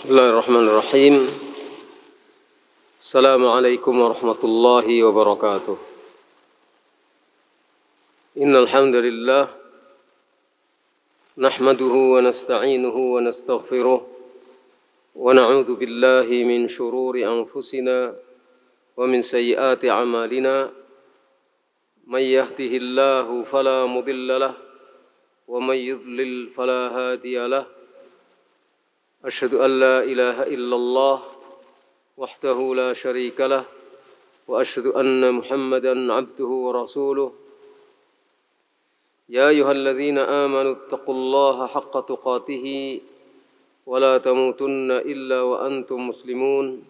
Bismillahirrahmanirrahim. Assalamualaikum warahmatullahi wabarakatuh. Innal hamdalillah nahmaduhu wa nasta'inuhu wa nastaghfiruh wa na'udzu billahi min shururi anfusina wa min sayyiati a'malina. May yahdihillahu fala mudilla lahu wa may yudlil fala hadiya lahu. Asyhadu an la ilaha illallah wahdahu la syarika lah wa asyhadu anna Muhammadan abduhu wa rasuluh. Ya ayyuhalladzina amanu taqullaha haqqa tuqatih wa la tamutunna illa wa antum muslimun.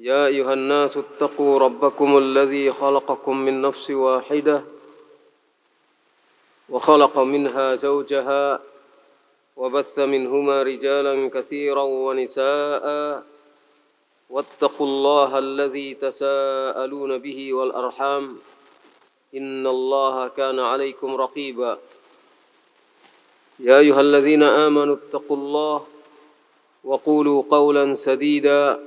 Ya ayyuhan nasu taqu rabbakumul ladzi khalaqakum min nafsin wahidah wa khalaqa minha zawjaha وبث منهما رجالا كثيرا ونساء واتقوا الله الذي تساءلون به والأرحام إن الله كان عليكم رقيبا يا أيها الذين آمنوا اتقوا الله وقولوا قولا سديدا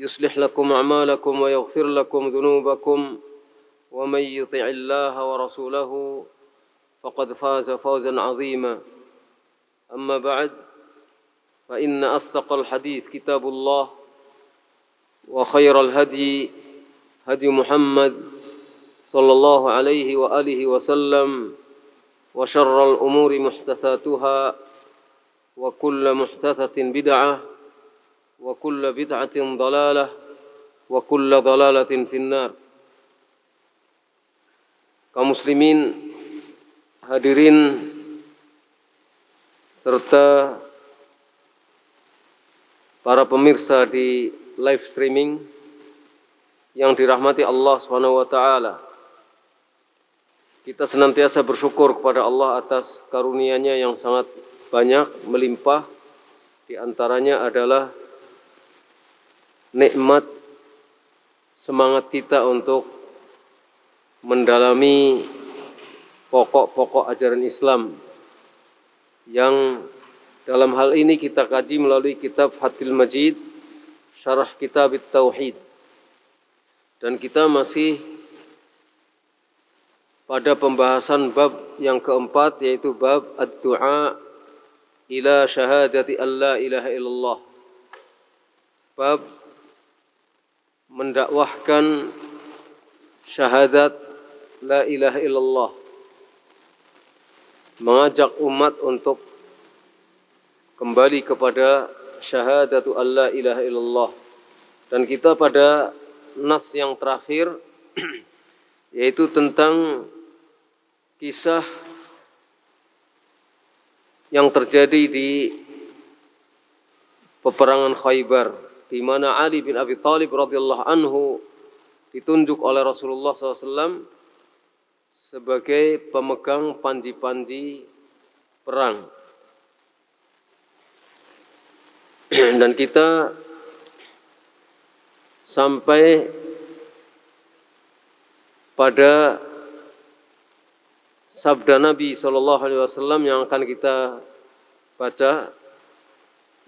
يصلح لكم أعمالكم ويغفر لكم ذنوبكم ومن يطع الله ورسوله فقد فاز فوزا عظيما. أما بعد فإن أصدق الحديث كتاب الله وخير الهدي هدي محمد صلى الله عليه وآله وسلم وشر الأمور محدثاتها وكل محدثة بدعة وكل بدعة ضلالة وكل ضلالة في النار. Kaum muslimin hadirin serta para pemirsa di live streaming yang dirahmati Allah Subhanahu wa taala. Kita senantiasa bersyukur kepada Allah atas karunia-Nya yang sangat banyak melimpah. Di antaranya adalah nikmat semangat kita untuk mendalami pokok-pokok ajaran Islam, yang dalam hal ini kita kaji melalui kitab Fathul Majid, Syarah Kitab Tauhid. Dan kita masih pada pembahasan bab yang keempat, yaitu bab ad-du'a ila syahadati an la ilaha illallah. Bab mendakwahkan syahadat la ilaha illallah, mengajak umat untuk kembali kepada syahadatu alla ilaha illallah. Dan kita pada nas yang terakhir yaitu tentang kisah yang terjadi di peperangan Khaybar, di mana Ali bin Abi Thalib radhiyallahu anhu ditunjuk oleh Rasulullah SAW sebagai pemegang panji-panji perang. Dan kita sampai pada sabda Nabi SAW yang akan kita baca,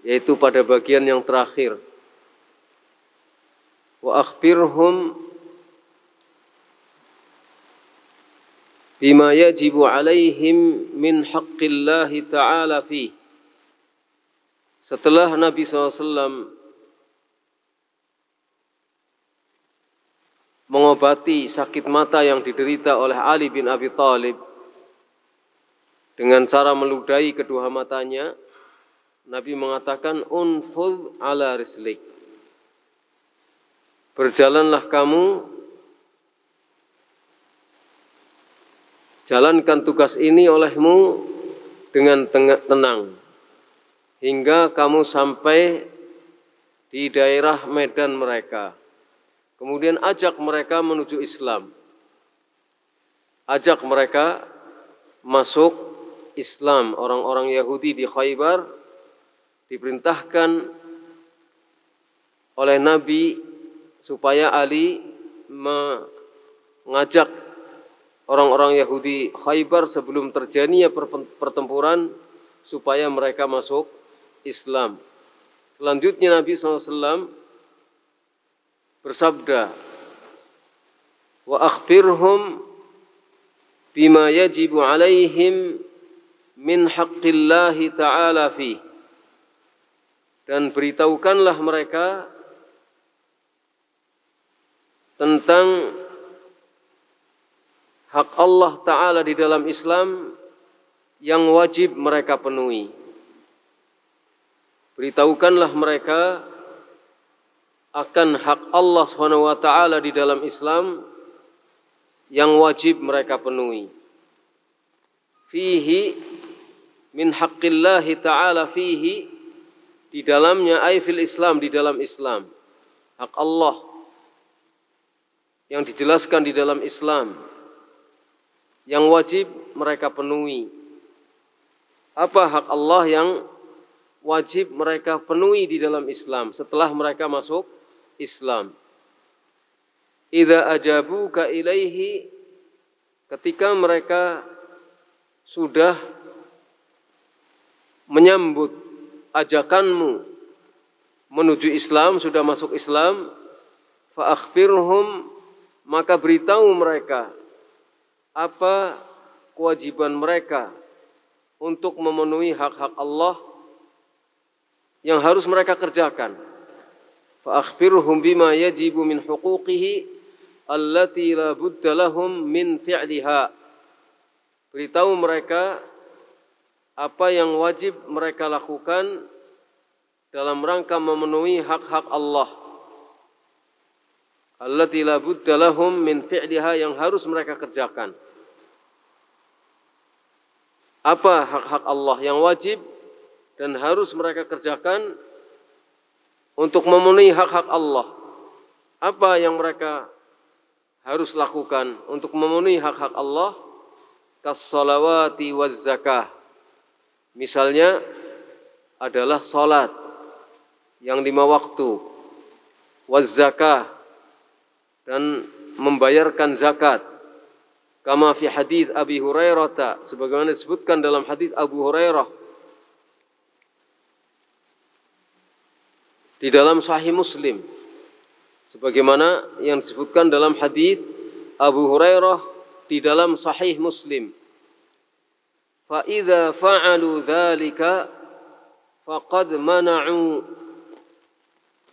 yaitu pada bagian yang terakhir. Wa akhbirhum bima yajibu alaihim min haqqillahi ta'ala fi. Setelah Nabi SAW mengobati sakit mata yang diderita oleh Ali bin Abi Thalib dengan cara meludahi kedua matanya, Nabi mengatakan, unfudh ala rislik. Berjalanlah kamu, jalankan tugas ini olehmu dengan tenang hingga kamu sampai di daerah medan mereka. Kemudian ajak mereka menuju Islam. Ajak mereka masuk Islam. Orang-orang Yahudi di Khaybar diperintahkan oleh Nabi supaya Ali mengajak orang-orang Yahudi Khaybar sebelum terjadinya pertempuran supaya mereka masuk Islam. Selanjutnya Nabi SAW bersabda, wa akhbirhum bima yajibu alaihim min haqqillahi ta'ala fi. Dan beritahukanlah mereka tentang hak Allah Ta'ala di dalam Islam yang wajib mereka penuhi. Beritahukanlah mereka akan hak Allah SWT di dalam Islam yang wajib mereka penuhi. Fihi min haqqillahi ta'ala fihi, di dalamnya ay fil Islam, di dalam Islam. Hak Allah yang dijelaskan di dalam Islam yang wajib mereka penuhi. Apa hak Allah yang wajib mereka penuhi di dalam Islam setelah mereka masuk Islam? Idza ajabuka ilaihi, ketika mereka sudah menyambut ajakanmu menuju Islam, sudah masuk Islam, fa akhbirhum, maka beritahu mereka apa kewajiban mereka untuk memenuhi hak-hak Allah yang harus mereka kerjakan. Fa akhbirhum bima yajibu min huquqihi allati la budda lahum min fi'liha. Beritahu mereka apa yang wajib mereka lakukan dalam rangka memenuhi hak-hak Allah. Allati la budda lahum min fi'liha, yang harus mereka kerjakan. Apa hak-hak Allah yang wajib dan harus mereka kerjakan untuk memenuhi hak-hak Allah? Apa yang mereka harus lakukan untuk memenuhi hak-hak Allah? Kas-salawati waz-zakah. Misalnya adalah salat yang 5 waktu, waz-zakah, dan membayarkan zakat. Kama fi hadits Abi Hurairah, sebagaimana disebutkan dalam hadits Abu Hurairah di dalam Sahih Muslim, sebagaimana yang disebutkan dalam hadits Abu Hurairah di dalam Sahih Muslim. Fa idza fa'alu dzalika faqad mana'u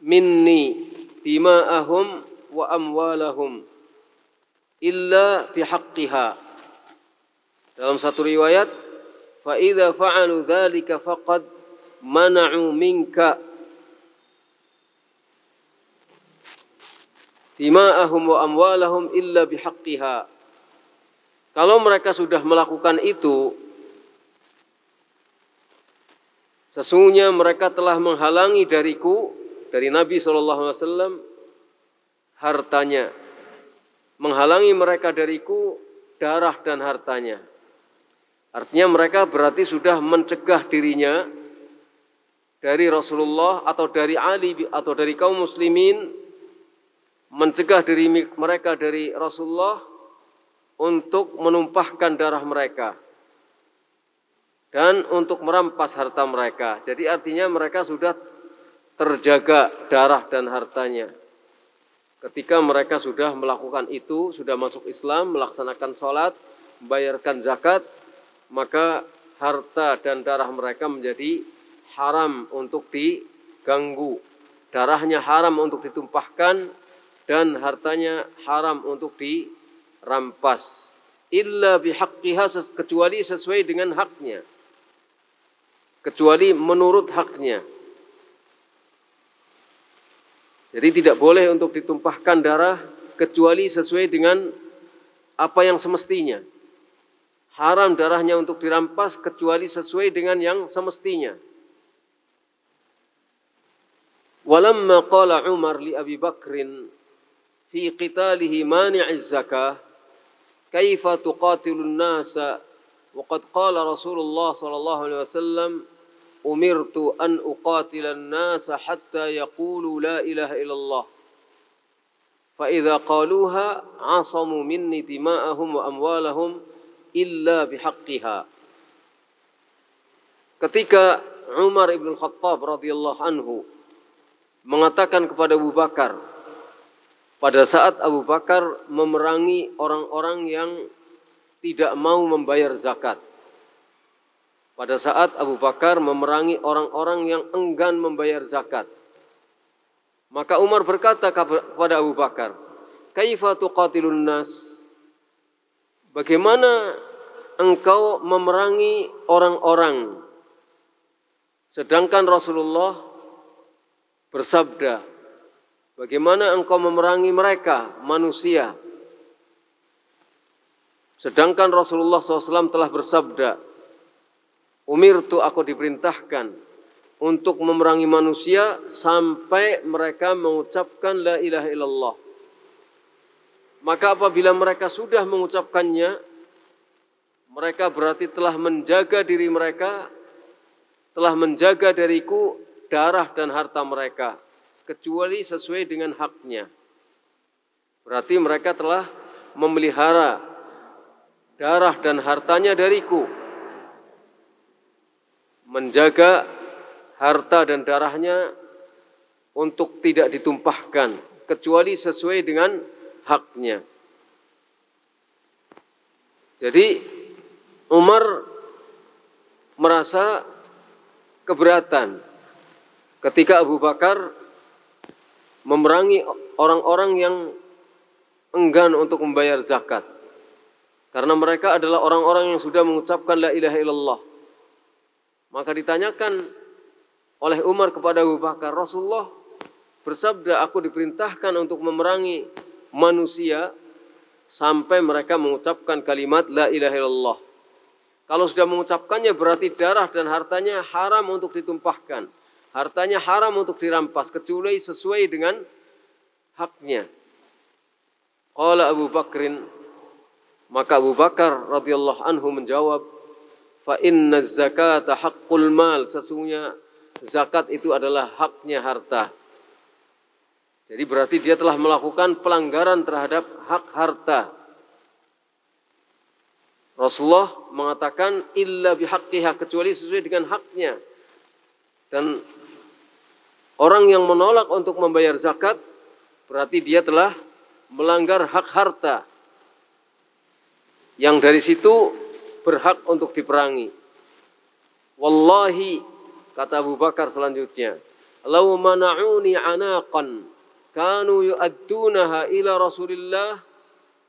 minni dima'ahum wa amwalahum illa bihaqqiha. Dalam satu riwayat, fa idza fa'alu dzalika faqad mana'u minka dima'ahum wa amwalahum illa bihaqqiha. Kalau mereka sudah melakukan itu, sesungguhnya mereka telah menghalangi dariku, dari Nabi SAW, hartanya. Menghalangi mereka dariku darah dan hartanya. Artinya mereka berarti sudah mencegah dirinya dari Rasulullah atau dari Ali atau dari kaum muslimin, mencegah diri mereka dari Rasulullah untuk menumpahkan darah mereka dan untuk merampas harta mereka. Jadi artinya mereka sudah terjaga darah dan hartanya. Ketika mereka sudah melakukan itu, sudah masuk Islam, melaksanakan sholat, membayarkan zakat, maka harta dan darah mereka menjadi haram untuk diganggu. Darahnya haram untuk ditumpahkan dan hartanya haram untuk dirampas. Illa bihaqqiha, kecuali sesuai dengan haknya. Kecuali menurut haknya. Jadi tidak boleh untuk ditumpahkan darah kecuali sesuai dengan apa yang semestinya. Haram darahnya untuk dirampas kecuali sesuai dengan yang semestinya. Walamma qala Umar li Abi Bakrin fi qitalihi mani'iz zakah, kaifa tuqatilun nasa wa qad qala Rasulullah sallallahu alaihi wasallam, umirtu an uqatilan nasa hatta yaqulu la ilaha illallah fa idza qaluha asamu minni dima'ahum wa amwalahum illa bihaqqiha. Ketika Umar ibn Khattab radhiyallahu anhu mengatakan kepada Abu Bakar, pada saat Abu Bakar memerangi orang-orang yang tidak mau membayar zakat. Pada saat Abu Bakar memerangi orang-orang yang enggan membayar zakat. Maka Umar berkata kepada Abu Bakar, "Kaifa tuqatilun nas?" Bagaimana engkau memerangi orang-orang, sedangkan Rasulullah bersabda, bagaimana engkau memerangi mereka, manusia, sedangkan Rasulullah SAW telah bersabda, umirtu, aku diperintahkan untuk memerangi manusia sampai mereka mengucapkan la ilaha illallah. Maka apabila mereka sudah mengucapkannya, mereka berarti telah menjaga diri mereka, telah menjaga dariku darah dan harta mereka, kecuali sesuai dengan haknya. Berarti mereka telah memelihara darah dan hartanya dariku, menjaga harta dan darahnya untuk tidak ditumpahkan, kecuali sesuai dengan haknya. Jadi Umar merasa keberatan ketika Abu Bakar memerangi orang-orang yang enggan untuk membayar zakat, karena mereka adalah orang-orang yang sudah mengucapkan la ilaha illallah. Maka ditanyakan oleh Umar kepada Abu Bakar, Rasulullah bersabda, aku diperintahkan untuk memerangi manusia sampai mereka mengucapkan kalimat la ilaha illallah. Kalau sudah mengucapkannya berarti darah dan hartanya haram untuk ditumpahkan, hartanya haram untuk dirampas, kecuali sesuai dengan haknya. Qala Abu Bakrin, maka Abu Bakar radhiyallahu anhu menjawab, fa inna zakata haqqul mal, sesungguhnya zakat itu adalah haknya harta. Jadi berarti dia telah melakukan pelanggaran terhadap hak harta. Rasulullah mengatakan illa bihaqqiha, kecuali sesuai dengan haknya. Dan orang yang menolak untuk membayar zakat berarti dia telah melanggar hak harta, yang dari situ berhak untuk diperangi. Wallahi, kata Abu Bakar selanjutnya, law mana'uni anaqan kanu yu'addunaha ila Rasulillah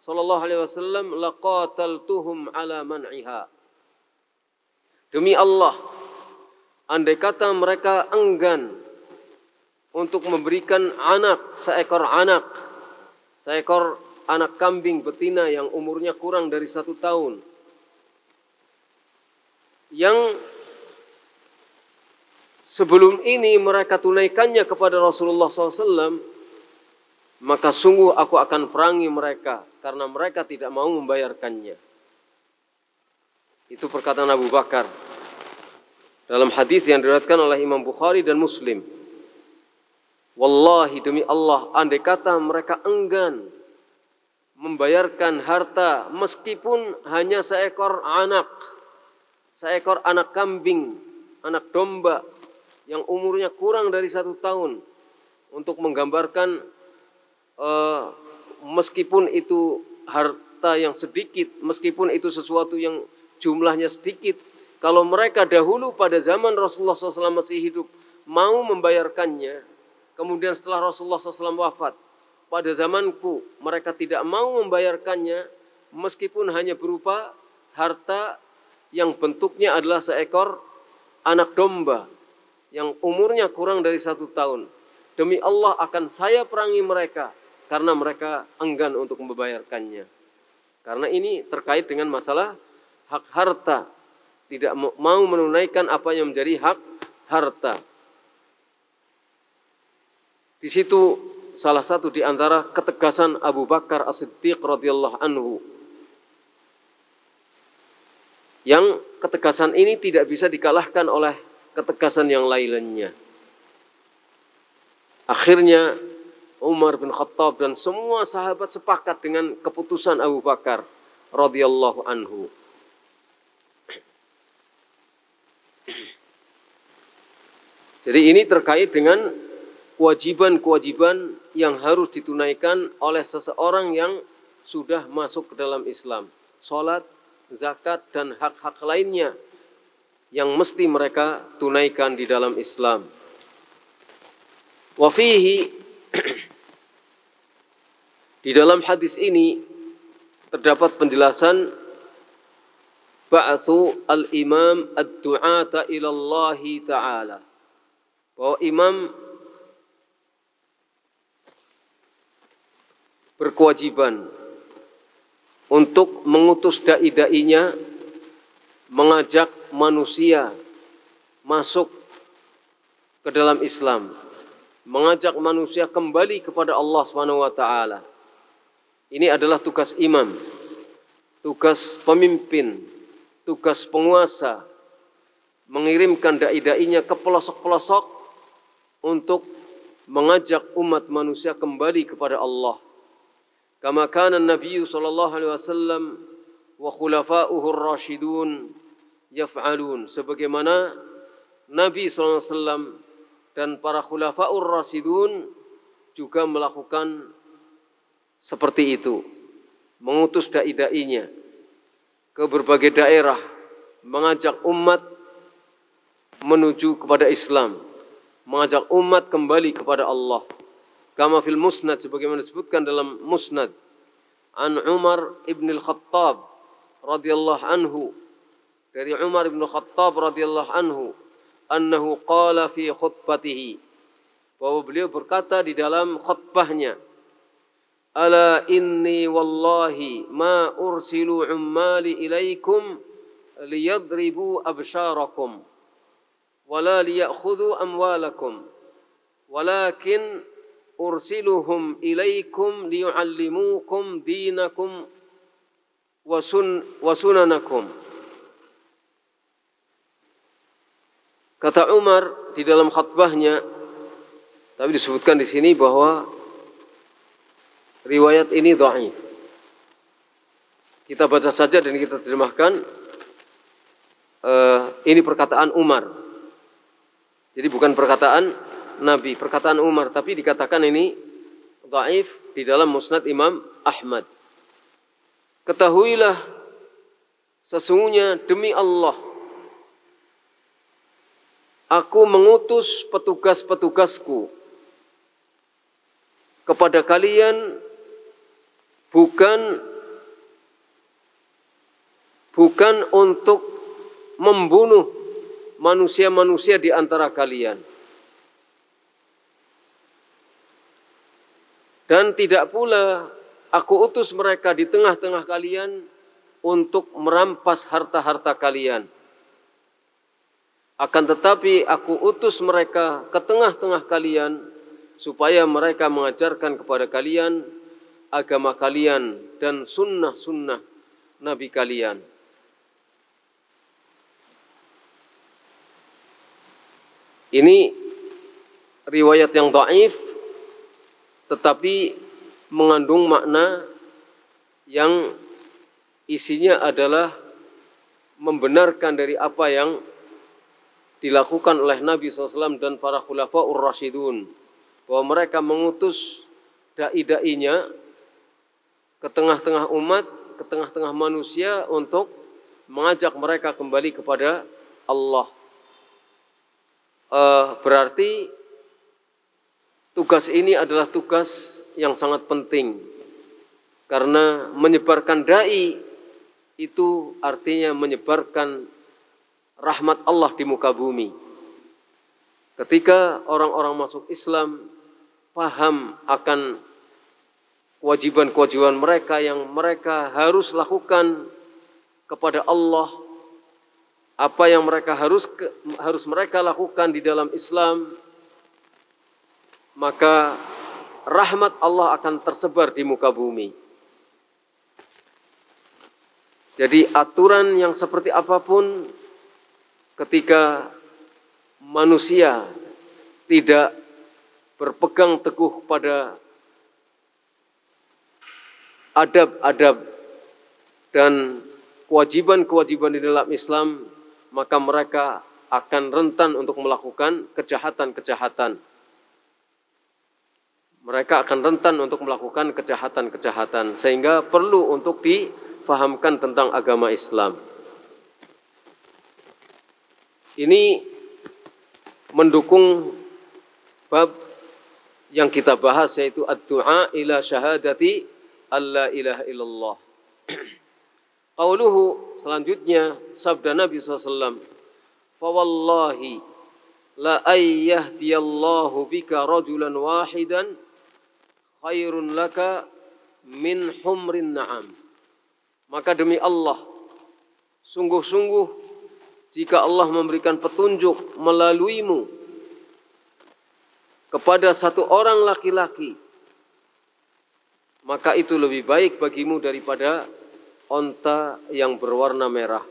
sallallahu alaihi wasallam laqataltuhum ala man'iha. Demi Allah, andai kata mereka enggan untuk memberikan seekor anak kambing betina yang umurnya kurang dari 1 tahun, yang sebelum ini mereka tunaikannya kepada Rasulullah SAW, maka sungguh aku akan perangi mereka karena mereka tidak mau membayarkannya. Itu perkataan Abu Bakar dalam hadis yang diriwayatkan oleh Imam Bukhari dan Muslim. Wallahi, demi Allah, andai kata mereka enggan membayarkan harta meskipun hanya seekor anak kambing, anak domba yang umurnya kurang dari 1 tahun, untuk menggambarkan meskipun itu harta yang sedikit, meskipun itu sesuatu yang jumlahnya sedikit, kalau mereka dahulu pada zaman Rasulullah SAW masih hidup mau membayarkannya, kemudian setelah Rasulullah SAW wafat, pada zamanku mereka tidak mau membayarkannya, meskipun hanya berupa harta yang bentuknya adalah seekor anak domba yang umurnya kurang dari 1 tahun. Demi Allah akan saya perangi mereka karena mereka enggan untuk membayarkannya. Karena ini terkait dengan masalah hak harta, tidak mau menunaikan apa yang menjadi hak harta. Di situ salah satu di antara ketegasan Abu Bakar As-Siddiq radhiyallahu anhu, yang ketegasan ini tidak bisa dikalahkan oleh ketegasan yang lainnya. Akhirnya Umar bin Khattab dan semua sahabat sepakat dengan keputusan Abu Bakar radhiyallahu anhu. Jadi ini terkait dengan kewajiban-kewajiban yang harus ditunaikan oleh seseorang yang sudah masuk ke dalam Islam. Salat, zakat, dan hak-hak lainnya yang mesti mereka tunaikan di dalam Islam. Wa fihi, di dalam hadis ini terdapat penjelasan ba'atsu al-imam ad-du'ata ila Allah Ta'ala. Bahwa imam berkewajiban untuk mengutus dai-dainya mengajak manusia masuk ke dalam Islam, mengajak manusia kembali kepada Allah Subhanahu wa taala. Ini adalah tugas imam, tugas pemimpin, tugas penguasa, mengirimkan dai-dainya ke pelosok-pelosok untuk mengajak umat manusia kembali kepada Allah. Kama kana Nabi sallallahu alaihi wasallam wa khulafa'uhu ar-rasyidun yaf'alun, sebagaimana Nabi sallallahu alaihi wasallam dan para khulafa'ur rasyidun juga melakukan seperti itu, mengutus dai-dainya ke berbagai daerah, mengajak umat menuju kepada Islam, mengajak umat kembali kepada Allah. Kama fil musnad, sebagaimana disebutkan dalam musnad, an Umar ibn al-Khattab radhiyallahu anhu, dari Umar ibn al-Khattab radhiyallahu anhu, annahu qala fi khutbatihi, bahwa beliau berkata di dalam khutbahnya, ala inni wallahi ma ursilu ummali ilaikum liyadribu absyarakum wala liyakhudhu amwalakum walakin ursiluhum ilaikum liyuallimukum dinakum wa sunanakum. Kata Umar di dalam khutbahnya, tapi disebutkan di sini bahwa riwayat ini dhaif. Kita baca saja dan kita terjemahkan. Ini perkataan Umar. Jadi bukan perkataan Nabi, perkataan Umar, tapi dikatakan ini dhaif di dalam musnad Imam Ahmad. Ketahuilah sesungguhnya demi Allah, aku mengutus petugas-petugasku kepada kalian bukan untuk membunuh manusia-manusia di antara kalian, dan tidak pula aku utus mereka di tengah-tengah kalian untuk merampas harta-harta kalian. Akan tetapi aku utus mereka ke tengah-tengah kalian supaya mereka mengajarkan kepada kalian agama kalian dan sunnah-sunnah Nabi kalian. Ini riwayat yang dhaif, tetapi mengandung makna yang isinya adalah membenarkan dari apa yang dilakukan oleh Nabi SAW dan para khulafa'ur rasyidun, bahwa mereka mengutus dai-dainya ke tengah-tengah umat, ke tengah-tengah manusia untuk mengajak mereka kembali kepada Allah. Berarti tugas ini adalah tugas yang sangat penting, karena menyebarkan dai itu artinya menyebarkan rahmat Allah di muka bumi. Ketika orang-orang masuk Islam, paham akan kewajiban-kewajiban mereka yang mereka harus lakukan kepada Allah, apa yang mereka harus mereka lakukan di dalam Islam, maka rahmat Allah akan tersebar di muka bumi. Jadi aturan yang seperti apapun, ketika manusia tidak berpegang teguh pada adab-adab dan kewajiban-kewajiban di dalam Islam, maka mereka akan rentan untuk melakukan kejahatan-kejahatan. Mereka akan rentan untuk melakukan kejahatan-kejahatan, sehingga perlu untuk difahamkan tentang agama Islam. Ini mendukung bab yang kita bahas, yaitu ad-du'a ila syahadati alla ilaha illallah. Qauluhu, selanjutnya sabda Nabi SAW, fawallahi la ayyahdiyallahu bika rajulan wahidan khairun laka min humrin na'am. Maka demi Allah, sungguh-sungguh jika Allah memberikan petunjuk melaluimu kepada satu orang laki-laki, maka itu lebih baik bagimu daripada onta yang berwarna merah.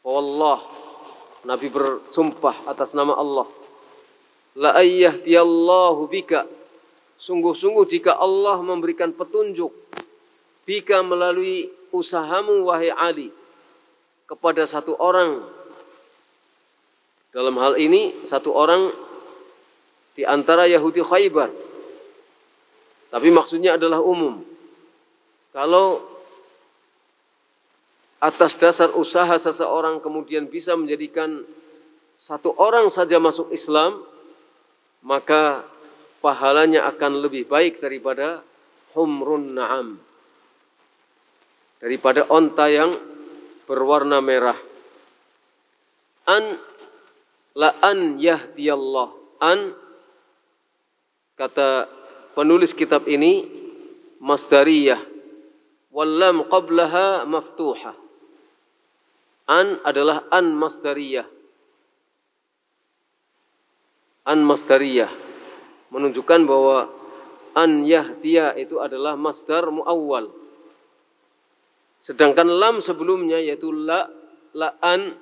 Wallah, Nabi bersumpah atas nama Allah, la ayyahdiyallahu bika, sungguh-sungguh jika Allah memberikan petunjuk bika melalui usahamu wahai Ali kepada satu orang, dalam hal ini satu orang di antara Yahudi Khaybar, tapi maksudnya adalah umum. Kalau atas dasar usaha seseorang kemudian bisa menjadikan satu orang saja masuk Islam, maka pahalanya akan lebih baik daripada humrun na'am, daripada onta yang berwarna merah. La an yahdiyallah. Kata penulis kitab ini masdariyah, wallam qablaha maftuhah. Adalah masdariyah. Masdariyah menunjukkan bahwa an yahdiya itu adalah masdar muawwal. Sedangkan lam sebelumnya yaitu la'an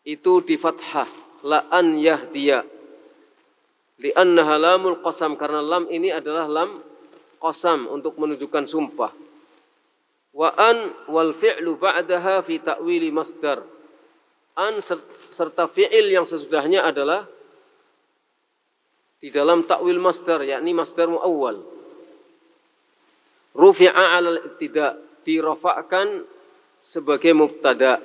itu di fathah, la'an yahdiya. Li'annaha lamul qasam, karena lam ini adalah lam qasam untuk menunjukkan sumpah. Wa an wal fi'lu ba'daha fi ta'wili masdar. An serta fi'il yang sesudahnya adalah di dalam ta'wil masdar, yakni masdar muawwal. Rufi'a 'alal ibtida', dirafa'kan sebagai mubtada'.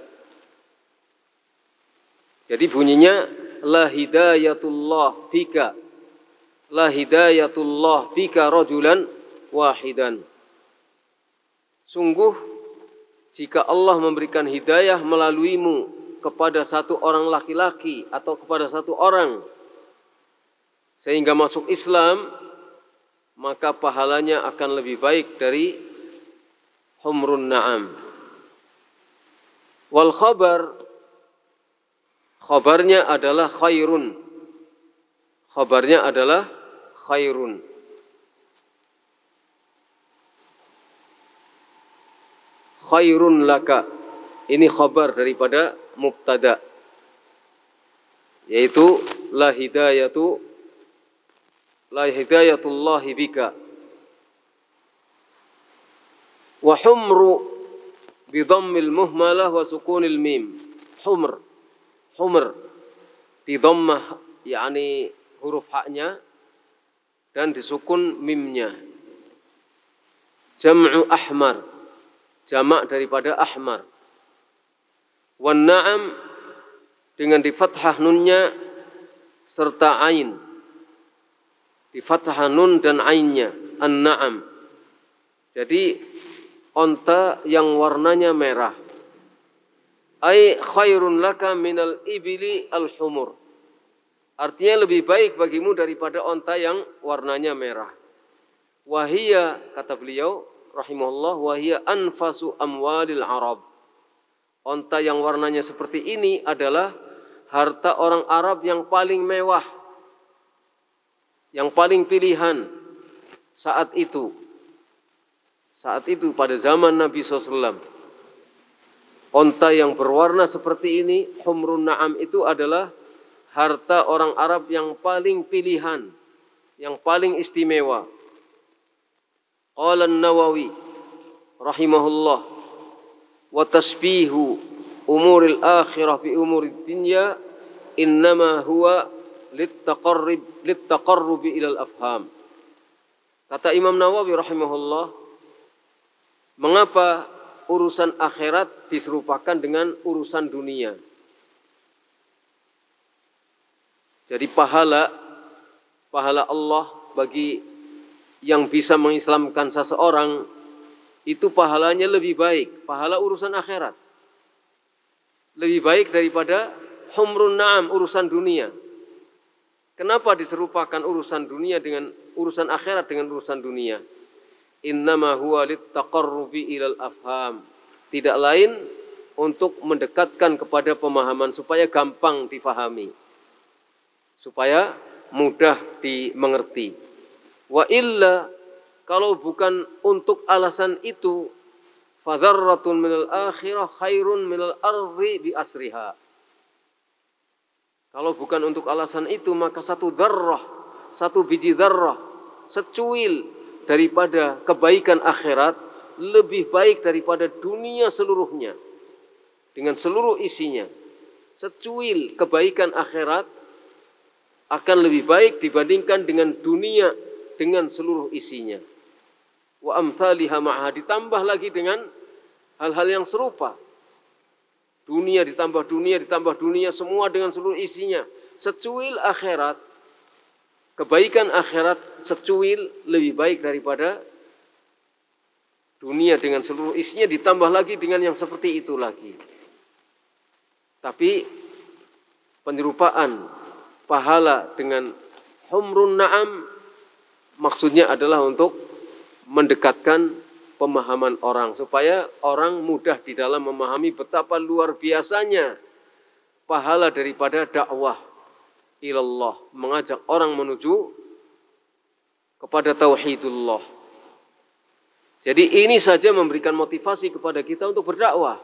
Jadi bunyinya la hidayatullah bika, la hidayatullah bika rajulan wahidan. Sungguh jika Allah memberikan hidayah melaluimu kepada satu orang laki-laki atau kepada satu orang sehingga masuk Islam, maka pahalanya akan lebih baik dari humrun na'am. Wal khabarnya adalah khairun. Khabarnya adalah khairun. Khairun laka. Ini khabar daripada mubtada, yaitu la hidayatullahi bika. Wa humru bi dhammil muhmalah wa sukunil mim. Humr di dhammah, yakni huruf haknya, dan disukun mimnya. Jam'u ahmar, jamak daripada ahmar. Wan na'am dengan di fathah nunnya serta ain. Di fathah nun dan ainnya, an-na'am. Jadi onta yang warnanya merah. Ai khairun laka minal ibili al-humur. Artinya lebih baik bagimu daripada onta yang warnanya merah. Wahia, kata beliau rahimahullah, wahia anfasu amwalil Arab. Onta yang warnanya seperti ini adalah harta orang Arab yang paling mewah, yang paling pilihan saat itu. Saat itu pada zaman Nabi SAW. Onta yang berwarna seperti ini, humrun na'am, itu adalah harta orang Arab yang paling pilihan, yang paling istimewa. Qala an-Nawawi rahimahullah, wa tasbihu umuril akhirah bi umurid dunya innama huwa littaqarrubi ilal afham. Kata Imam Nawawi rahimahullah, mengapa urusan akhirat diserupakan dengan urusan dunia? Jadi pahala Allah bagi yang bisa mengislamkan seseorang itu pahalanya lebih baik, pahala urusan akhirat. Lebih baik daripada humrun na'am, urusan dunia. Kenapa diserupakan urusan dunia dengan urusan akhirat dengan urusan dunia? Innama huwa littaqarrubi ilal afham. Tidak lain untuk mendekatkan kepada pemahaman supaya gampang difahami. Supaya mudah dimengerti. Wa illa, kalau bukan untuk alasan itu, fadharratun minal akhirah khairun minal ardi bi asriha. Kalau bukan untuk alasan itu, maka satu dzarrah, satu biji dzarrah, secuil daripada kebaikan akhirat lebih baik daripada dunia seluruhnya dengan seluruh isinya. Secuil kebaikan akhirat akan lebih baik dibandingkan dengan dunia dengan seluruh isinya. Wa amthaliha ma'ha, ditambah lagi dengan hal-hal yang serupa. Dunia ditambah dunia, semua dengan seluruh isinya. Secuil akhirat, kebaikan akhirat secuil lebih baik daripada dunia dengan seluruh isinya, ditambah lagi dengan yang seperti itu lagi. Tapi penyerupaan pahala dengan humrun na'am maksudnya adalah untuk mendekatkan pemahaman orang, supaya orang mudah di dalam memahami betapa luar biasanya pahala daripada dakwah ilallah, mengajak orang menuju kepada tauhidullah. Jadi ini saja memberikan motivasi kepada kita untuk berdakwah.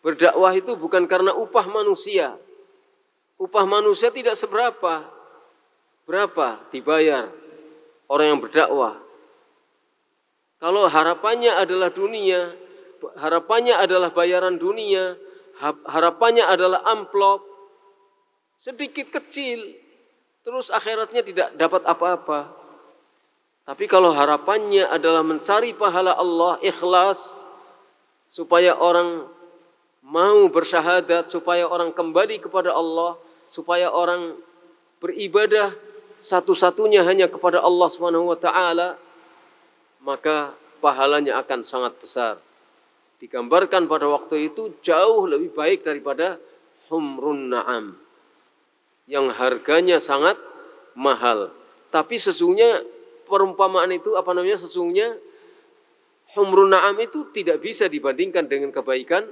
Berdakwah itu bukan karena upah manusia. Upah manusia tidak seberapa. Berapa dibayar orang yang berdakwah? Kalau harapannya adalah dunia, harapannya adalah bayaran dunia, harapannya adalah amplop, sedikit kecil, terus akhiratnya tidak dapat apa-apa. Tapi kalau harapannya adalah mencari pahala Allah, ikhlas, supaya orang mau bersyahadat, supaya orang kembali kepada Allah, supaya orang beribadah satu-satunya hanya kepada Allah SWT, maka pahalanya akan sangat besar. Digambarkan pada waktu itu jauh lebih baik daripada humrun na'am yang harganya sangat mahal. Tapi sesungguhnya perumpamaan itu sesungguhnya humrun na'am itu tidak bisa dibandingkan dengan kebaikan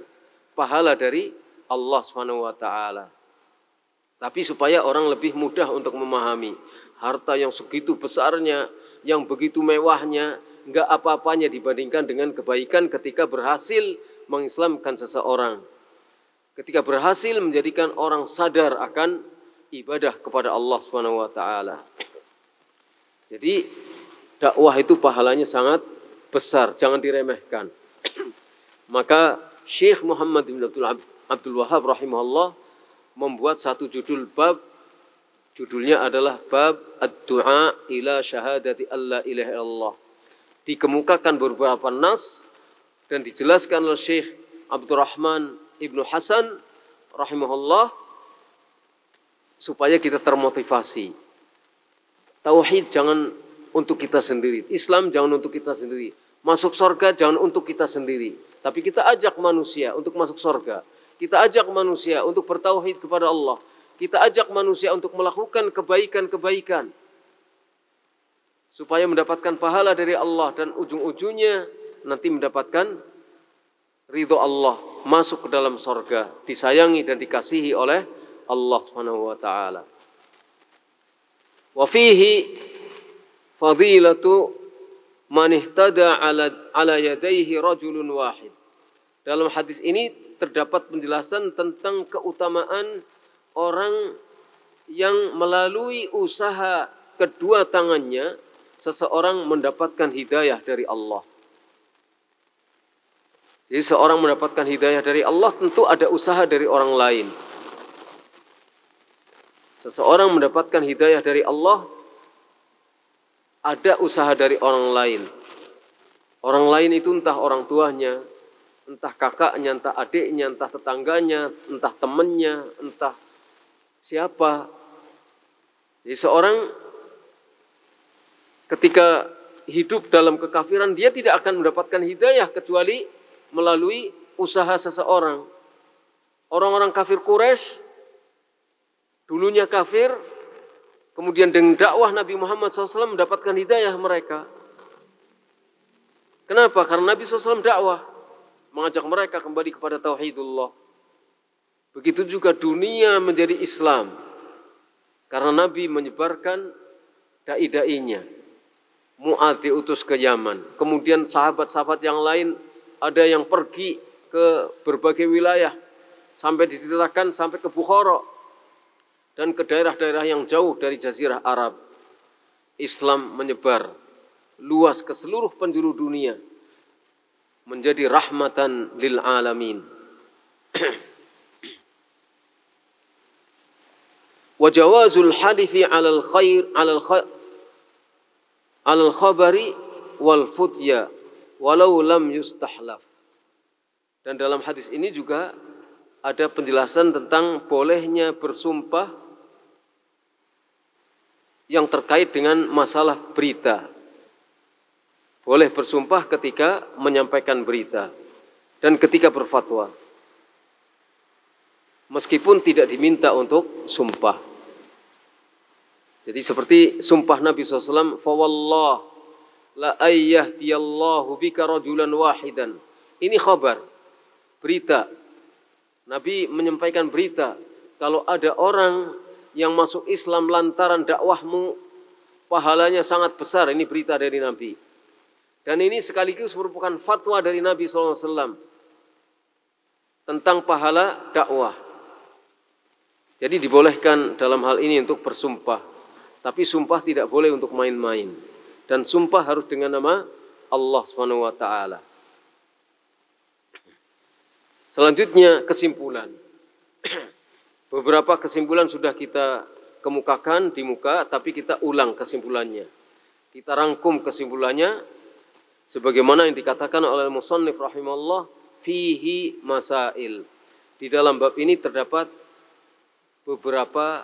pahala dari Allah SWT. Tapi supaya orang lebih mudah untuk memahami harta yang segitu besarnya, yang begitu mewahnya, enggak apa-apanya dibandingkan dengan kebaikan ketika berhasil mengislamkan seseorang. Ketika berhasil menjadikan orang sadar akan ibadah kepada Allah SWT. Jadi dakwah itu pahalanya sangat besar, jangan diremehkan. Maka Syekh Muhammad bin Abdul Wahab rahimahullah membuat satu judul bab, judulnya adalah bab ad-du'a ila syahadati alla ilaha illallah. Dikemukakan beberapa nas dan dijelaskan oleh Syekh Abdurrahman Ibnu Hasan rahimahullah supaya kita termotivasi. Tauhid jangan untuk kita sendiri, Islam jangan untuk kita sendiri, masuk surga jangan untuk kita sendiri, tapi kita ajak manusia untuk masuk surga. Kita ajak manusia untuk bertauhid kepada Allah. Kita ajak manusia untuk melakukan kebaikan-kebaikan supaya mendapatkan pahala dari Allah dan ujung-ujungnya nanti mendapatkan ridho Allah, masuk ke dalam surga, disayangi dan dikasihi oleh Allah Subhanahu wa taala. Wa fihi fadilatu man ihtada ala yadayhi rajulun wahid. Dalam hadis ini terdapat penjelasan tentang keutamaan orang yang melalui usaha kedua tangannya seseorang mendapatkan hidayah dari Allah. Jadi seorang mendapatkan hidayah dari Allah tentu ada usaha dari orang lain. Seseorang mendapatkan hidayah dari Allah, ada usaha dari orang lain. Orang lain itu entah orang tuanya, entah kakaknya, entah adiknya, entah tetangganya, entah temannya, entah siapa. Jadi seorang ketika hidup dalam kekafiran, dia tidak akan mendapatkan hidayah kecuali melalui usaha seseorang. Orang-orang kafir Quraisy, dulunya kafir, kemudian dengan dakwah Nabi Muhammad SAW mendapatkan hidayah mereka. Kenapa? Karena Nabi SAW dakwah, mengajak mereka kembali kepada tauhidullah. Begitu juga dunia menjadi Islam, karena Nabi menyebarkan dai-dainya. Mu'adz diutus ke Yaman, kemudian sahabat-sahabat yang lain ada yang pergi ke berbagai wilayah, sampai diceritakan sampai ke Bukhara dan ke daerah-daerah yang jauh dari Jazirah Arab. Islam menyebar luas ke seluruh penjuru dunia, menjadi rahmatan lil alamin. Wa jawazul halifi 'alal khair 'alal khabari wal fudya walau lam yustahlaf. Dan dalam hadis ini juga ada penjelasan tentang bolehnya bersumpah yang terkait dengan masalah berita. Boleh bersumpah ketika menyampaikan berita dan ketika berfatwa, meskipun tidak diminta untuk sumpah. Jadi seperti sumpah Nabi SAW, fawallah la ayyahdiyallahu bika rajulan wahidan. Ini khabar, berita. Nabi menyampaikan berita, kalau ada orang yang masuk Islam lantaran dakwahmu, pahalanya sangat besar. Ini berita dari Nabi. Dan ini sekaligus merupakan fatwa dari Nabi SAW tentang pahala dakwah. Jadi dibolehkan dalam hal ini untuk bersumpah. Tapi sumpah tidak boleh untuk main-main. Dan sumpah harus dengan nama Allah SWT. Selanjutnya kesimpulan. Beberapa kesimpulan sudah kita kemukakan di muka, tapi kita ulang kesimpulannya. Kita rangkum kesimpulannya sebagaimana yang dikatakan oleh musannif rahimahullah, fihi masail. Di dalam bab ini terdapat beberapa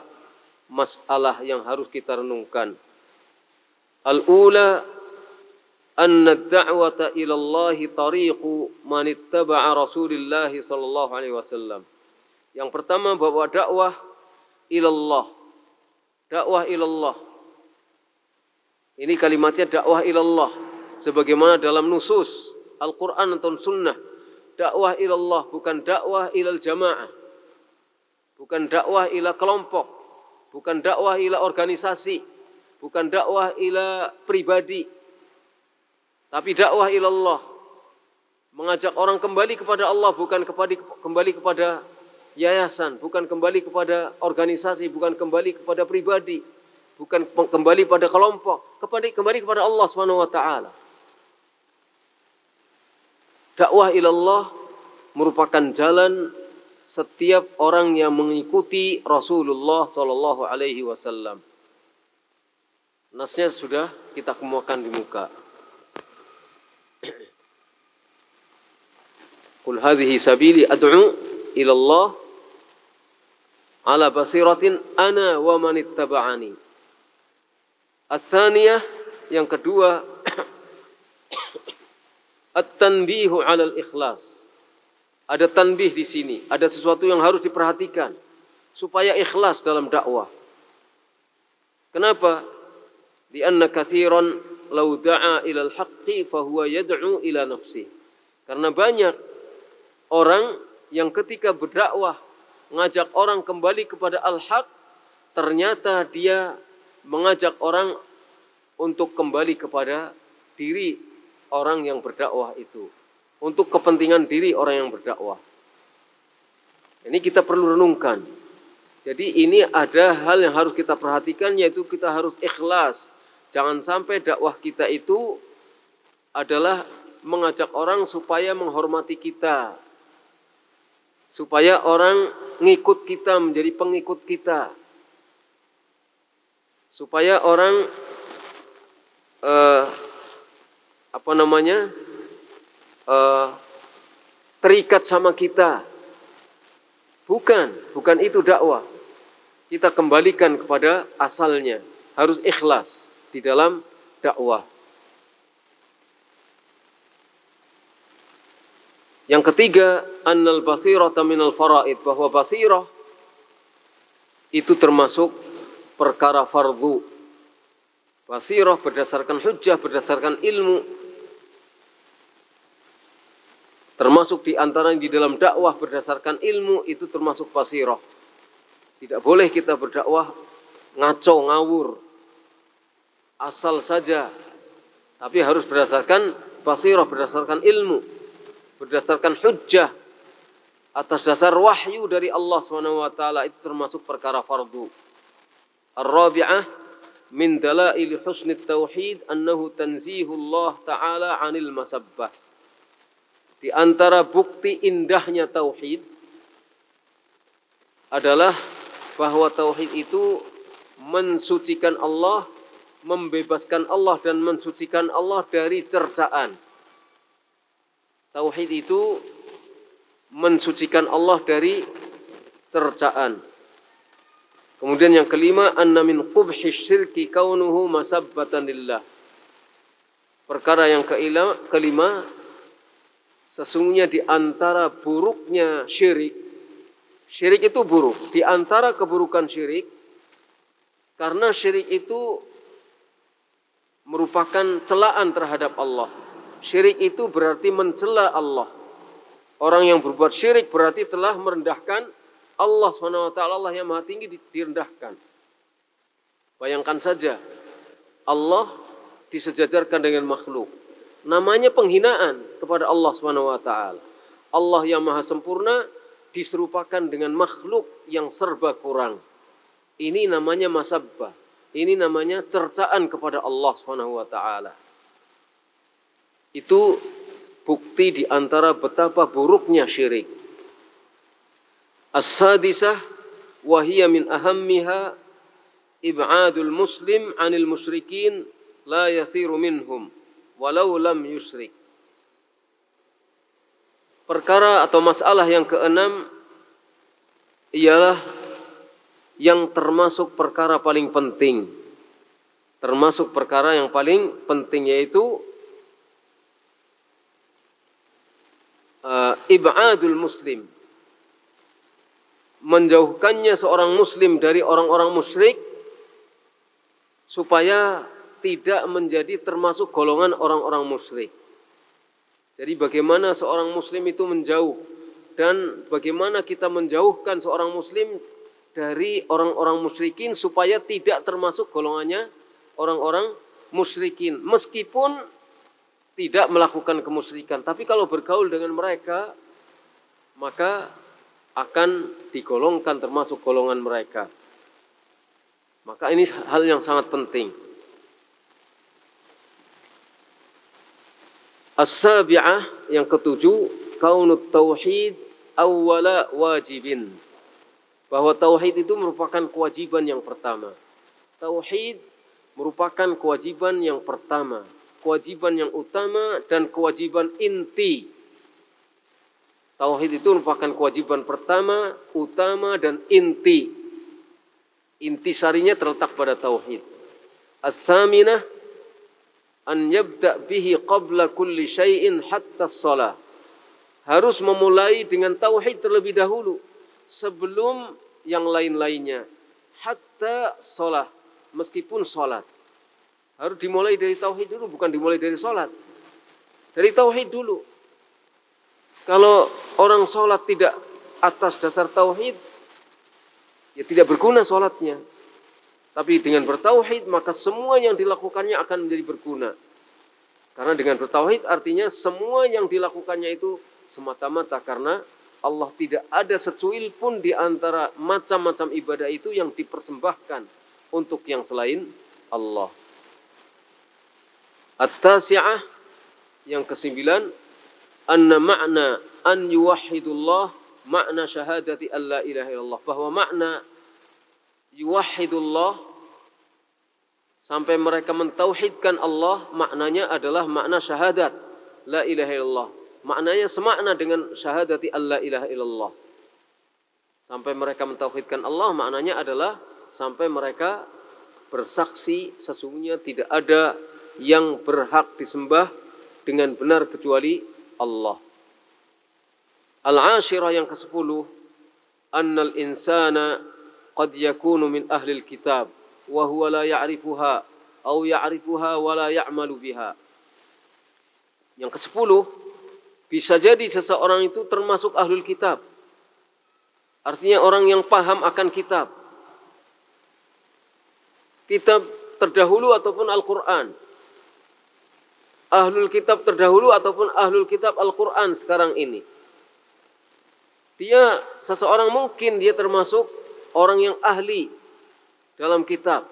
masalah yang harus kita renungkan. Al-ula anna ad-da'wata ila Allah tariqu man ittaba'a Rasulillah sallallahu alaihi wasallam. Yang pertama bahwa dakwah ilallah. Dakwah ilallah. Ini kalimatnya dakwah ilallah. Sebagaimana dalam nusus Al-Quran atau Sunnah. Dakwah ilallah bukan dakwah ilal jamaah. Bukan dakwah ila kelompok. Bukan dakwah ila organisasi. Bukan dakwah ila pribadi. Tapi dakwah ilallah. Mengajak orang kembali kepada Allah, bukan kembali kepada yayasan, bukan kembali kepada organisasi, bukan kembali kepada pribadi, bukan kembali pada kelompok, kembali kepada Allah Subhanahu wa taala. Dakwah ilallah merupakan jalan setiap orang yang mengikuti Rasulullah sallallahu alaihi wasallam. Nasnya sudah kita kemukakan di muka. Qul hadhihi sabili ad'u ila Allah ala basiratin ana wa man ittaba'ani. Ats-tsaniyah, yang kedua, at-tanbihu 'alal ikhlas. Ada tanbih di sini, ada sesuatu yang harus diperhatikan supaya ikhlas dalam dakwah. Kenapa? Lianna katsiran law da'a ila al-haqqi fa huwa yad'u ila nafsihi. Karena banyak orang yang ketika berdakwah mengajak orang kembali kepada al-haq, ternyata dia mengajak orang untuk kembali kepada diri orang yang berdakwah itu, untuk kepentingan diri orang yang berdakwah. Ini kita perlu renungkan. Jadi ini ada hal yang harus kita perhatikan, yaitu kita harus ikhlas. Jangan sampai dakwah kita itu adalah mengajak orang supaya menghormati kita, supaya orang ngikut kita, menjadi pengikut kita, supaya orang terikat sama kita. Bukan itu dakwah. Kita kembalikan kepada asalnya. Harus ikhlas di dalam dakwah. Yang ketiga, annal basirata minal faraid, bahwa basirah itu termasuk perkara fardu. Basirah berdasarkan hujjah, berdasarkan ilmu. Termasuk di antara yang di dalam dakwah berdasarkan ilmu, itu termasuk basirah. Tidak boleh kita berdakwah ngaco, ngawur, asal saja. Tapi harus berdasarkan basirah, berdasarkan ilmu, berdasarkan hujjah, atas dasar wahyu dari Allah SWT. Itu termasuk perkara fardu. Ar-rabi'ah min dalail husnit tauhid annahu tanzihullah ta'ala 'anil masabbah. Di antara bukti indahnya tauhid adalah bahwa tauhid itu mensucikan Allah, membebaskan Allah dan mensucikan Allah dari cercaan. Tauhid itu mensucikan Allah dari cercaan. Kemudian yang kelima, anna min qubhi syirki kaunuhu masabbatan lillah. Perkara yang kelima, sesungguhnya di antara buruknya syirik, syirik itu buruk. Di antara keburukan syirik, karena syirik itu merupakan celaan terhadap Allah. Syirik itu berarti mencela Allah. Orang yang berbuat syirik berarti telah merendahkan Allah SWT. Allah yang maha tinggi direndahkan. Bayangkan saja, Allah disejajarkan dengan makhluk. Namanya penghinaan kepada Allah SWT. Allah yang maha sempurna diserupakan dengan makhluk yang serba kurang. Ini namanya masabbah. Ini namanya cercaan kepada Allah SWT. Itu bukti di antara betapa buruknya syirik. As-sadisah wa hiya min ahammiha ib'adul muslim 'anil musyrikin la yasiru minhum walau lam yusyrik. Perkara atau masalah yang keenam ialah yang termasuk perkara paling penting. Termasuk perkara yang paling penting, yaitu ib'adul muslim, menjauhkannya seorang muslim dari orang-orang musyrik supaya tidak menjadi termasuk golongan orang-orang musyrik. Jadi bagaimana seorang muslim itu menjauh, dan bagaimana kita menjauhkan seorang muslim dari orang-orang musyrikin supaya tidak termasuk golongannya orang-orang musyrikin, meskipun tidak melakukan kemusyrikan. Tapi kalau bergaul dengan mereka, maka akan digolongkan termasuk golongan mereka. Maka ini hal yang sangat penting. As-sabi'ah, yang ketujuh, kaunut tauhid awwala wajibin. Bahwa tauhid itu merupakan kewajiban yang pertama. Tauhid merupakan kewajiban yang pertama, kewajiban yang utama dan kewajiban inti. Tauhid itu merupakan kewajiban pertama, utama dan inti. Inti sarinya terletak pada tauhid. Ats-tsaminah an yabda bihi qabla kulli syai'in hatta shalah. Harus memulai dengan tauhid terlebih dahulu sebelum yang lain-lainnya. Hatta shalah, meskipun salat. Harus dimulai dari tauhid dulu, bukan dimulai dari salat. Dari tauhid dulu. Kalau orang sholat tidak atas dasar tauhid, ya tidak berguna sholatnya. Tapi dengan bertauhid, maka semua yang dilakukannya akan menjadi berguna. Karena dengan bertauhid artinya semua yang dilakukannya itu semata-mata karena Allah, tidak ada secuil pun di antara macam-macam ibadah itu yang dipersembahkan untuk yang selain Allah. At-tasi'ah Yang kesembilan, anna ma'na an yuwahhidullah makna syahadati alla ilaha illallah, bahwa makna yuwahhidullah sampai mereka mentauhidkan Allah, maknanya adalah makna syahadat la ilaha illallah. Maknanya semakna dengan syahadati alla ilaha illallah. Sampai mereka mentauhidkan Allah, maknanya adalah sampai mereka bersaksi sesungguhnya tidak ada yang berhak disembah dengan benar kecuali Allah. Al-ashirah yang ke-10, annal insana qad yakunu min ahlil kitab wa huwa la ya'rifuha aw ya'rifuha wa la ya'malu biha. Yang ke-10, bisa jadi seseorang itu termasuk ahlul kitab. Artinya orang yang paham akan kitab. Kitab terdahulu ataupun Al-Quran. Ahlul kitab terdahulu ataupun ahlul kitab Al-Quran sekarang ini. Seseorang mungkin dia termasuk orang yang ahli dalam kitab.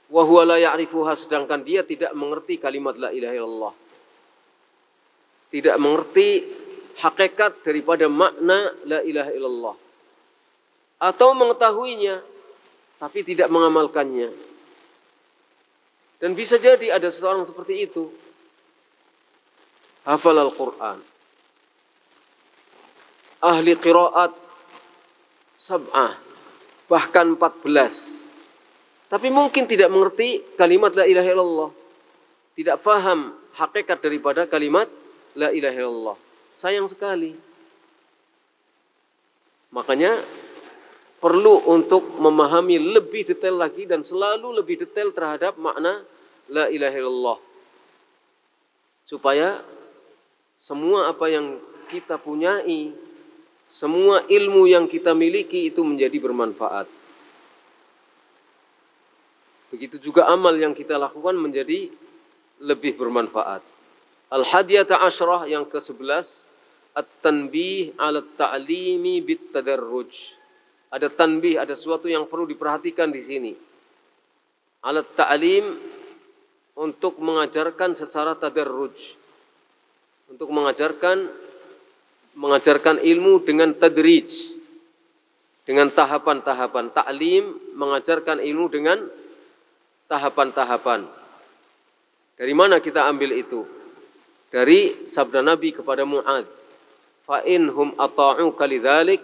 Wa huwa la ya'rifuha, sedangkan dia tidak mengerti kalimat la ilaha illallah. Tidak mengerti hakikat daripada makna la ilaha illallah. Atau mengetahuinya tapi tidak mengamalkannya. Dan bisa jadi ada seseorang seperti itu. Hafal Al-Quran, ahli qiraat sab'ah, bahkan 14. Tapi mungkin tidak mengerti kalimat la ilaha illallah. Tidak faham hakikat daripada kalimat la ilaha illallah. Sayang sekali. Makanya perlu untuk memahami lebih detail lagi dan selalu lebih detail terhadap makna la ilaha illallah. Supaya semua apa yang kita punyai, semua ilmu yang kita miliki itu menjadi bermanfaat. Begitu juga amal yang kita lakukan menjadi lebih bermanfaat. Al-hadiyata asyrah yang ke-11, at-tanbih ala ta'limi bit-tadarruj. Ada tanbih, ada sesuatu yang perlu diperhatikan di sini. Ala ta'lim, untuk mengajarkan secara tadarruj. Untuk mengajarkan ilmu dengan tadrij. Dengan tahapan-tahapan. Ta'lim, mengajarkan ilmu dengan tahapan-tahapan. Dari mana kita ambil itu? Dari sabda Nabi kepada Mu'adz, fa inhum ata'uka lidzalik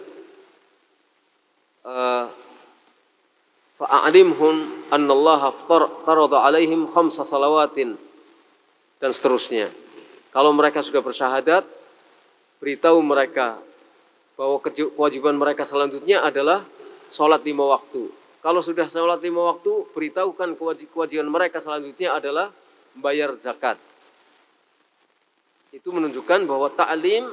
fa'alimhum annallaha farada alaihim 5 salawatin, dan seterusnya. Kalau mereka sudah bersyahadat, beritahu mereka bahwa kewajiban mereka selanjutnya adalah sholat 5 waktu. Kalau sudah sholat 5 waktu, beritahukan kewajiban mereka selanjutnya adalah membayar zakat. Itu menunjukkan bahwa ta'lim,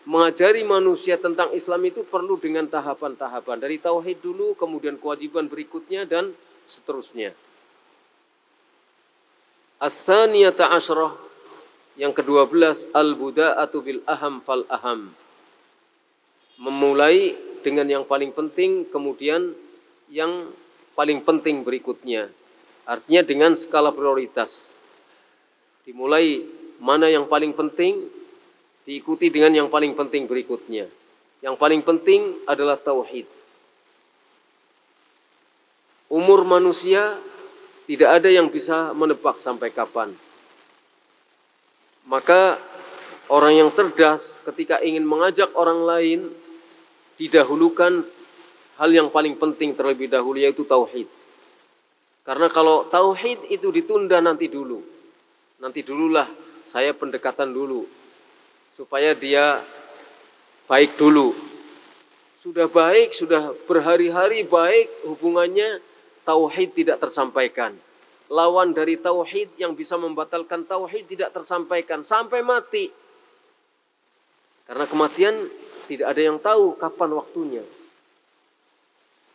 mengajari manusia tentang Islam itu perlu dengan tahapan-tahapan. Dari tauhid dulu, kemudian kewajiban berikutnya, dan seterusnya. Ats-tsaniyata asyrah yang ke-12, al-buda'atu bil aham fal aham. Memulai dengan yang paling penting, kemudian yang paling penting berikutnya. Artinya dengan skala prioritas. Dimulai mana yang paling penting, diikuti dengan yang paling penting berikutnya. Yang paling penting adalah tauhid. Umur manusia tidak ada yang bisa menebak sampai kapan. Maka orang yang cerdas ketika ingin mengajak orang lain, didahulukan hal yang paling penting terlebih dahulu, yaitu tauhid. Karena kalau tauhid itu ditunda nanti dululah saya pendekatan dulu, supaya dia baik dulu. Sudah baik, sudah berhari-hari baik hubungannya, tauhid tidak tersampaikan. Lawan dari tauhid yang bisa membatalkan tauhid tidak tersampaikan sampai mati. Karena kematian tidak ada yang tahu kapan waktunya.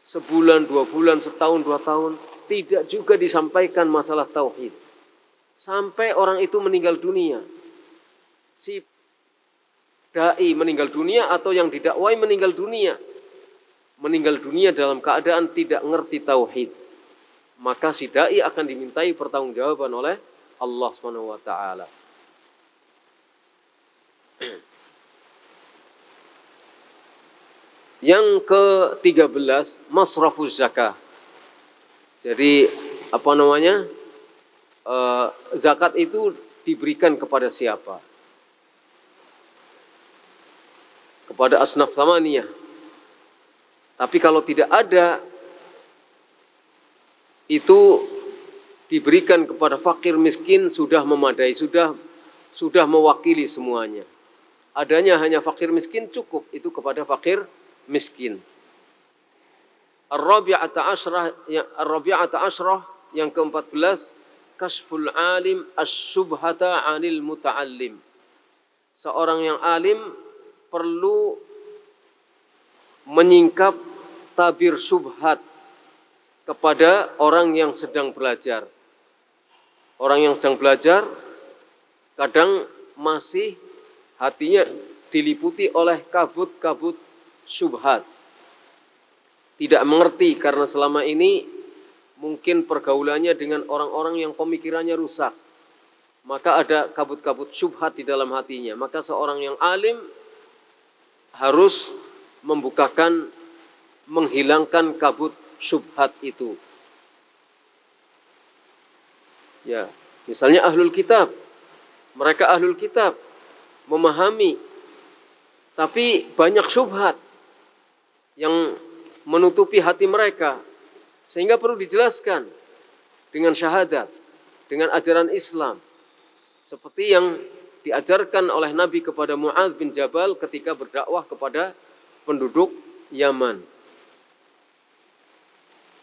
Sebulan, 2 bulan, setahun, 2 tahun, tidak juga disampaikan masalah tauhid. Sampai orang itu meninggal dunia. Si dai meninggal dunia atau yang didakwai meninggal dunia. Meninggal dunia dalam keadaan tidak ngerti tauhid. maka si dai akan dimintai pertanggungjawaban oleh Allah Subhanahu wa taala. Yang ke-13, masrafuz zakah. Jadi zakat itu diberikan kepada siapa? Kepada asnaf thamaniyah. Tapi kalau tidak ada, itu diberikan kepada fakir miskin sudah memadai, sudah mewakili semuanya. Adanya hanya fakir miskin cukup, itu kepada fakir miskin. Ar-rabi'ata asyrah yang ke-14, kasful alim as-subhata 'anil muta'allim. Seorang yang alim perlu menyingkap tabir subhat kepada orang yang sedang belajar. Orang yang sedang belajar kadang masih hatinya diliputi oleh kabut-kabut syubhat. Tidak mengerti karena selama ini mungkin pergaulannya dengan orang-orang yang pemikirannya rusak. Maka ada kabut-kabut syubhat di dalam hatinya. Maka seorang yang alim harus menghilangkan kabut syubhat itu. Ya, misalnya ahlul kitab. Mereka ahlul kitab memahami, tapi banyak syubhat yang menutupi hati mereka, sehingga perlu dijelaskan dengan syahadat, dengan ajaran Islam, seperti yang diajarkan oleh Nabi kepada Mu'adz bin Jabal ketika berdakwah kepada penduduk Yaman.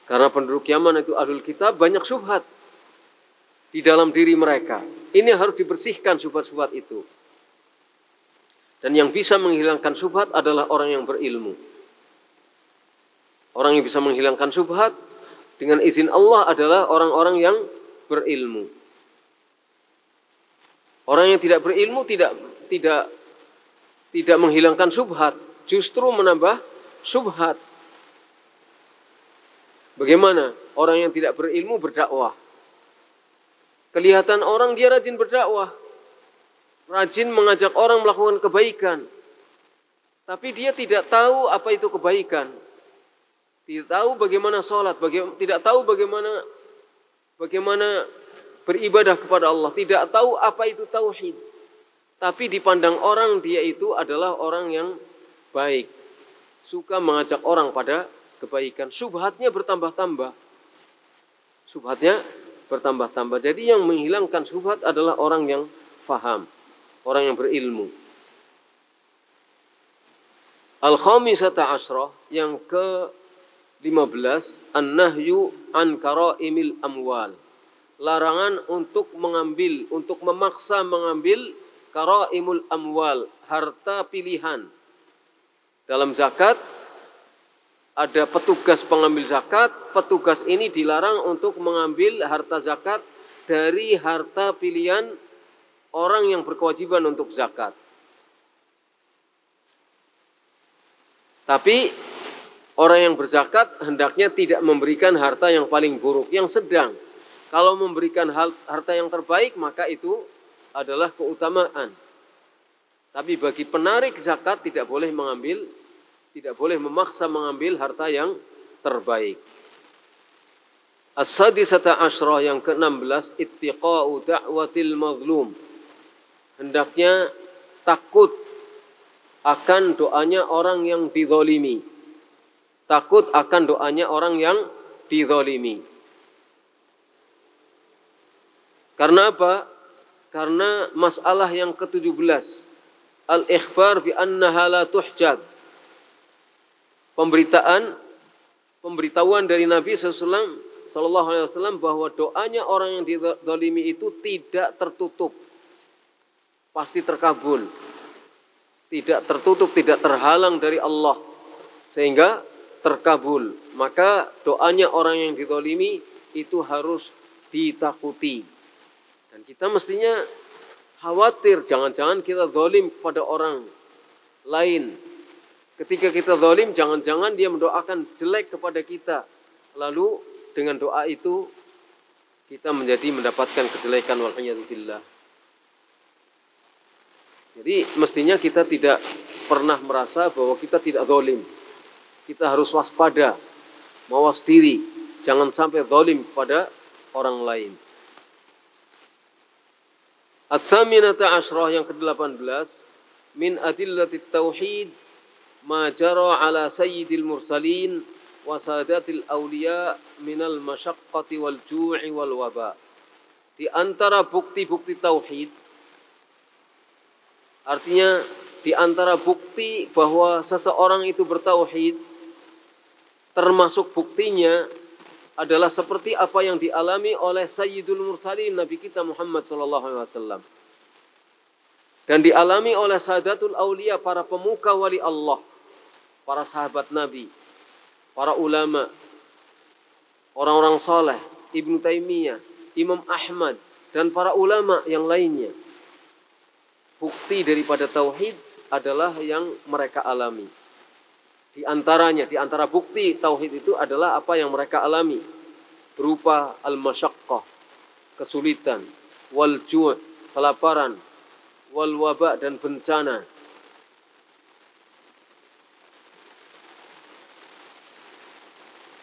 Karena penduduk Yaman itu ahlul kitab, banyak syubhat di dalam diri mereka. Ini harus dibersihkan syubhat-syubhat itu. Dan yang bisa menghilangkan syubhat adalah orang yang berilmu. Orang yang bisa menghilangkan syubhat dengan izin Allah adalah orang-orang yang berilmu. Orang yang tidak berilmu tidak menghilangkan syubhat, justru menambah syubhat. Bagaimana orang yang tidak berilmu berdakwah? Kelihatan orang dia rajin berdakwah, rajin mengajak orang melakukan kebaikan, tapi dia tidak tahu apa itu kebaikan, tidak tahu bagaimana sholat, tidak tahu bagaimana beribadah kepada Allah, tidak tahu apa itu tauhid. Tapi dipandang orang dia itu adalah orang yang baik, suka mengajak orang pada kebaikan. Syubhatnya bertambah-tambah. Jadi yang menghilangkan syubhat adalah orang yang faham, orang yang berilmu. Al-khamisata asyrah yang ke-15, an-nahyu an karaimil amwal. Larangan untuk memaksa mengambil karaimul amwal, harta pilihan. Dalam zakat ada petugas pengambil zakat, petugas ini dilarang untuk mengambil harta zakat dari harta pilihan orang yang berkewajiban untuk zakat. Tapi orang yang berzakat hendaknya tidak memberikan harta yang paling buruk, yang sedang. Kalau memberikan harta yang terbaik, maka itu adalah keutamaan. Tapi bagi penarik zakat tidak boleh memaksa mengambil harta yang terbaik. As-sadisata asyrah yang ke-16, ittiqa'u da'watil mazlum. Hendaknya takut akan doanya orang yang dizalimi. Takut akan doanya orang yang dizalimi. Karena apa? Karena masalah yang ke-17, al-ikhbar bi annaha la tuhjab. Pemberitahuan dari Nabi sallallahu alaihi wasallam bahwa doanya orang yang dizalimi itu tidak tertutup, pasti terkabul, tidak tertutup, tidak terhalang dari Allah, sehingga terkabul. Maka doanya orang yang dizalimi itu harus ditakuti, dan kita mestinya khawatir jangan-jangan kita zalim kepada orang lain. Ketika kita zalim, jangan-jangan dia mendoakan jelek kepada kita, lalu dengan doa itu kita mendapatkan kejelekan wal'iyadzubillah. Jadi mestinya kita tidak pernah merasa bahwa kita tidak zalim. Kita harus waspada, mawas diri, jangan sampai zalim kepada orang lain. At-thaminata asyrah, yang ke-18, min adillatit tauhid ma jara ala sayyidil mursalin wa sadatil awliya minal masyaqqati wal ju'i wal waba. Di antara bukti-bukti tauhid, artinya di antara bukti bahwa seseorang itu bertauhid, termasuk buktinya adalah seperti apa yang dialami oleh Sayyidul Mursalin, Nabi kita Muhammad SAW. Dan dialami oleh Sadatul Aulia, para pemuka wali Allah, para sahabat Nabi, para ulama, orang-orang saleh, Ibnu Taimiyah, Imam Ahmad, dan para ulama yang lainnya. Bukti daripada tauhid adalah yang mereka alami. Di antaranya, di antara bukti tauhid itu adalah apa yang mereka alami, berupa al-masyaqqah, kesulitan, wal ju', kelaparan, wal waba, dan bencana.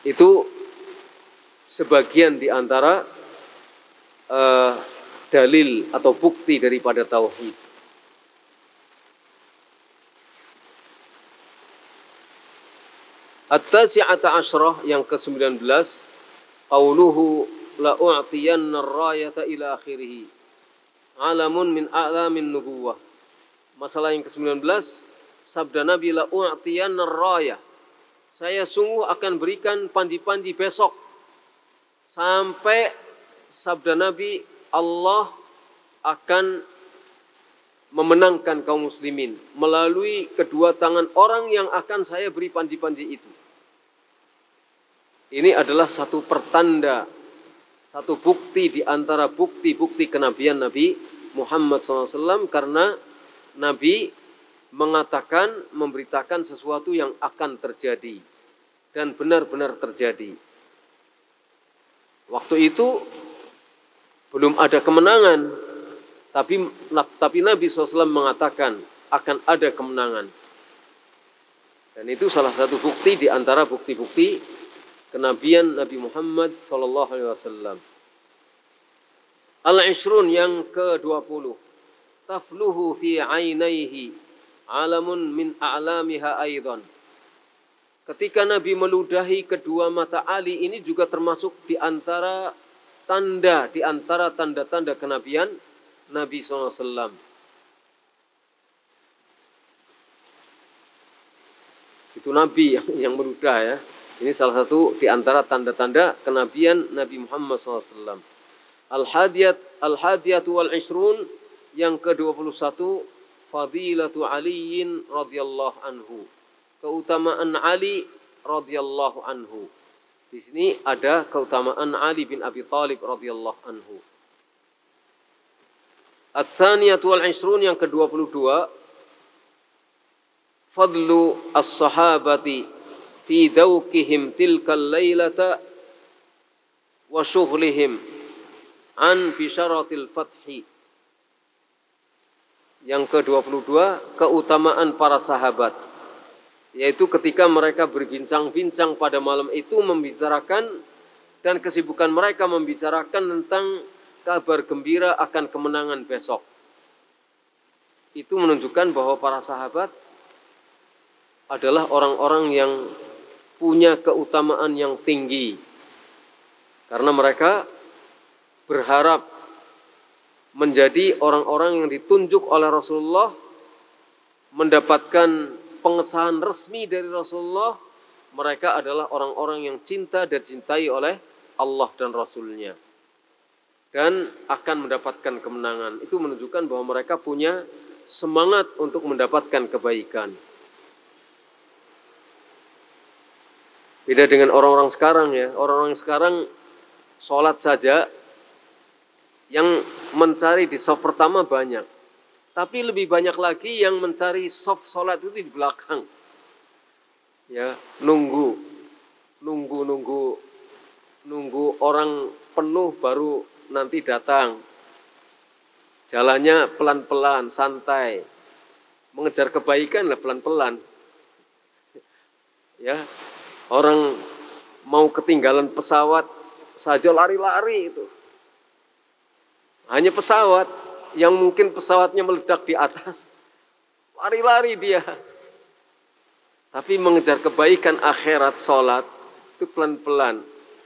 Itu sebagian di antara dalil atau bukti daripada tauhid. At-tasi'ata asyrah, yang ke-19, qauluhu la u'tiyanna ar-rayata ila akhirih, alamun min a'lamin nubuwah. Masalah yang ke-19, sabda Nabi, la u'tiyanna ar-rayah, saya sungguh akan berikan panji-panji besok. Sampai sabda Nabi, Allah akan memenangkan kaum muslimin melalui kedua tangan orang yang akan saya beri panji-panji itu. Ini adalah satu pertanda, satu bukti di antara bukti-bukti kenabian Nabi Muhammad SAW, karena Nabi mengatakan, memberitakan sesuatu yang akan terjadi dan benar-benar terjadi. Waktu itu belum ada kemenangan, tapi Nabi SAW mengatakan akan ada kemenangan. Dan itu salah satu bukti di antara bukti-bukti kenabian Nabi Muhammad SAW. Al-Ishrun, yang ke-20, tafluhu fi ainaihi alamun min a'lamiha aidan. Ketika Nabi meludahi kedua mata Ali, ini juga termasuk di antara tanda-tanda kenabian Nabi SAW. Itu Nabi yang meludah ya. Ini salah satu di antara tanda-tanda kenabian Nabi Muhammad SAW. Al-hadiyatu wal ishrun, yang ke-21, fadilatu Aliyin radhiyallahu anhu. Keutamaan Ali radhiyallahu anhu. Di sini ada keutamaan Ali bin Abi Thalib radhiyallahu anhu. At-thaniyatu wal ishrun, yang ke-22, fadlu as-sahabati fi dawkihim tilkal laylata wa syughlihim an bisyaratil fathi. Yang ke-22, keutamaan para sahabat, yaitu ketika mereka berbincang-bincang pada malam itu, membicarakan, dan kesibukan mereka membicarakan tentang kabar gembira akan kemenangan besok. Itu menunjukkan bahwa para sahabat adalah orang-orang yang punya keutamaan yang tinggi, karena mereka berharap menjadi orang-orang yang ditunjuk oleh Rasulullah, mendapatkan pengesahan resmi dari Rasulullah. Mereka adalah orang-orang yang cinta dan dicintai oleh Allah dan Rasulnya, dan akan mendapatkan kemenangan. Itu menunjukkan bahwa mereka punya semangat untuk mendapatkan kebaikan. Beda dengan orang-orang sekarang ya. Orang-orang sekarang sholat saja, yang mencari di saf pertama banyak, tapi lebih banyak lagi yang mencari saf sholat itu di belakang. Ya, nunggu nunggu orang penuh baru nanti datang. Jalannya pelan-pelan, santai. Mengejar kebaikan lah pelan-pelan. Ya, orang mau ketinggalan pesawat saja lari-lari itu. Hanya pesawat yang mungkin pesawatnya meledak di atas. Lari-lari dia. Tapi mengejar kebaikan akhirat, sholat, itu pelan-pelan.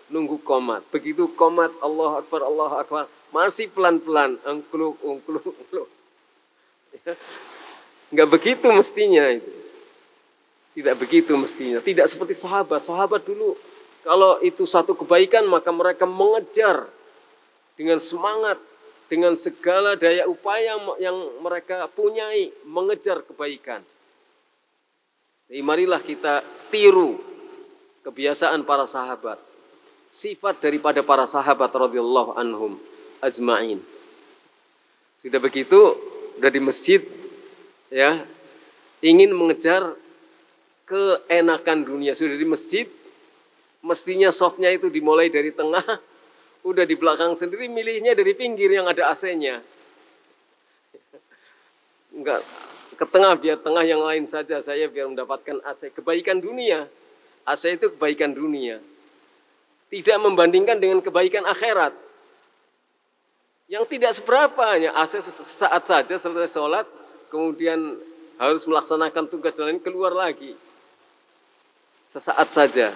Nunggu qomat. Begitu qomat, Allahu Akbar, masih pelan-pelan. Engkluk. Ya. Enggak begitu mestinya itu. Tidak begitu mestinya. Tidak seperti sahabat. Sahabat dulu, kalau itu satu kebaikan, maka mereka mengejar dengan semangat, dengan segala daya upaya yang mereka punyai, mengejar kebaikan. Jadi marilah kita tiru kebiasaan para sahabat, sifat daripada para sahabat radhiyallahu anhum ajma'in. Sudah begitu, sudah di masjid, ya, ingin mengejar keenakan dunia, sudah di masjid, mestinya softnya itu dimulai dari tengah, udah di belakang sendiri, milihnya dari pinggir yang ada AC-nya. Enggak, ke tengah, biar tengah yang lain saja, saya biar mendapatkan AC. Kebaikan dunia, AC itu kebaikan dunia. Tidak membandingkan dengan kebaikan akhirat. Yang tidak seberapa, hanya AC sesaat saja selesai sholat, kemudian harus melaksanakan tugas dan lain, keluar lagi. Sesaat saja.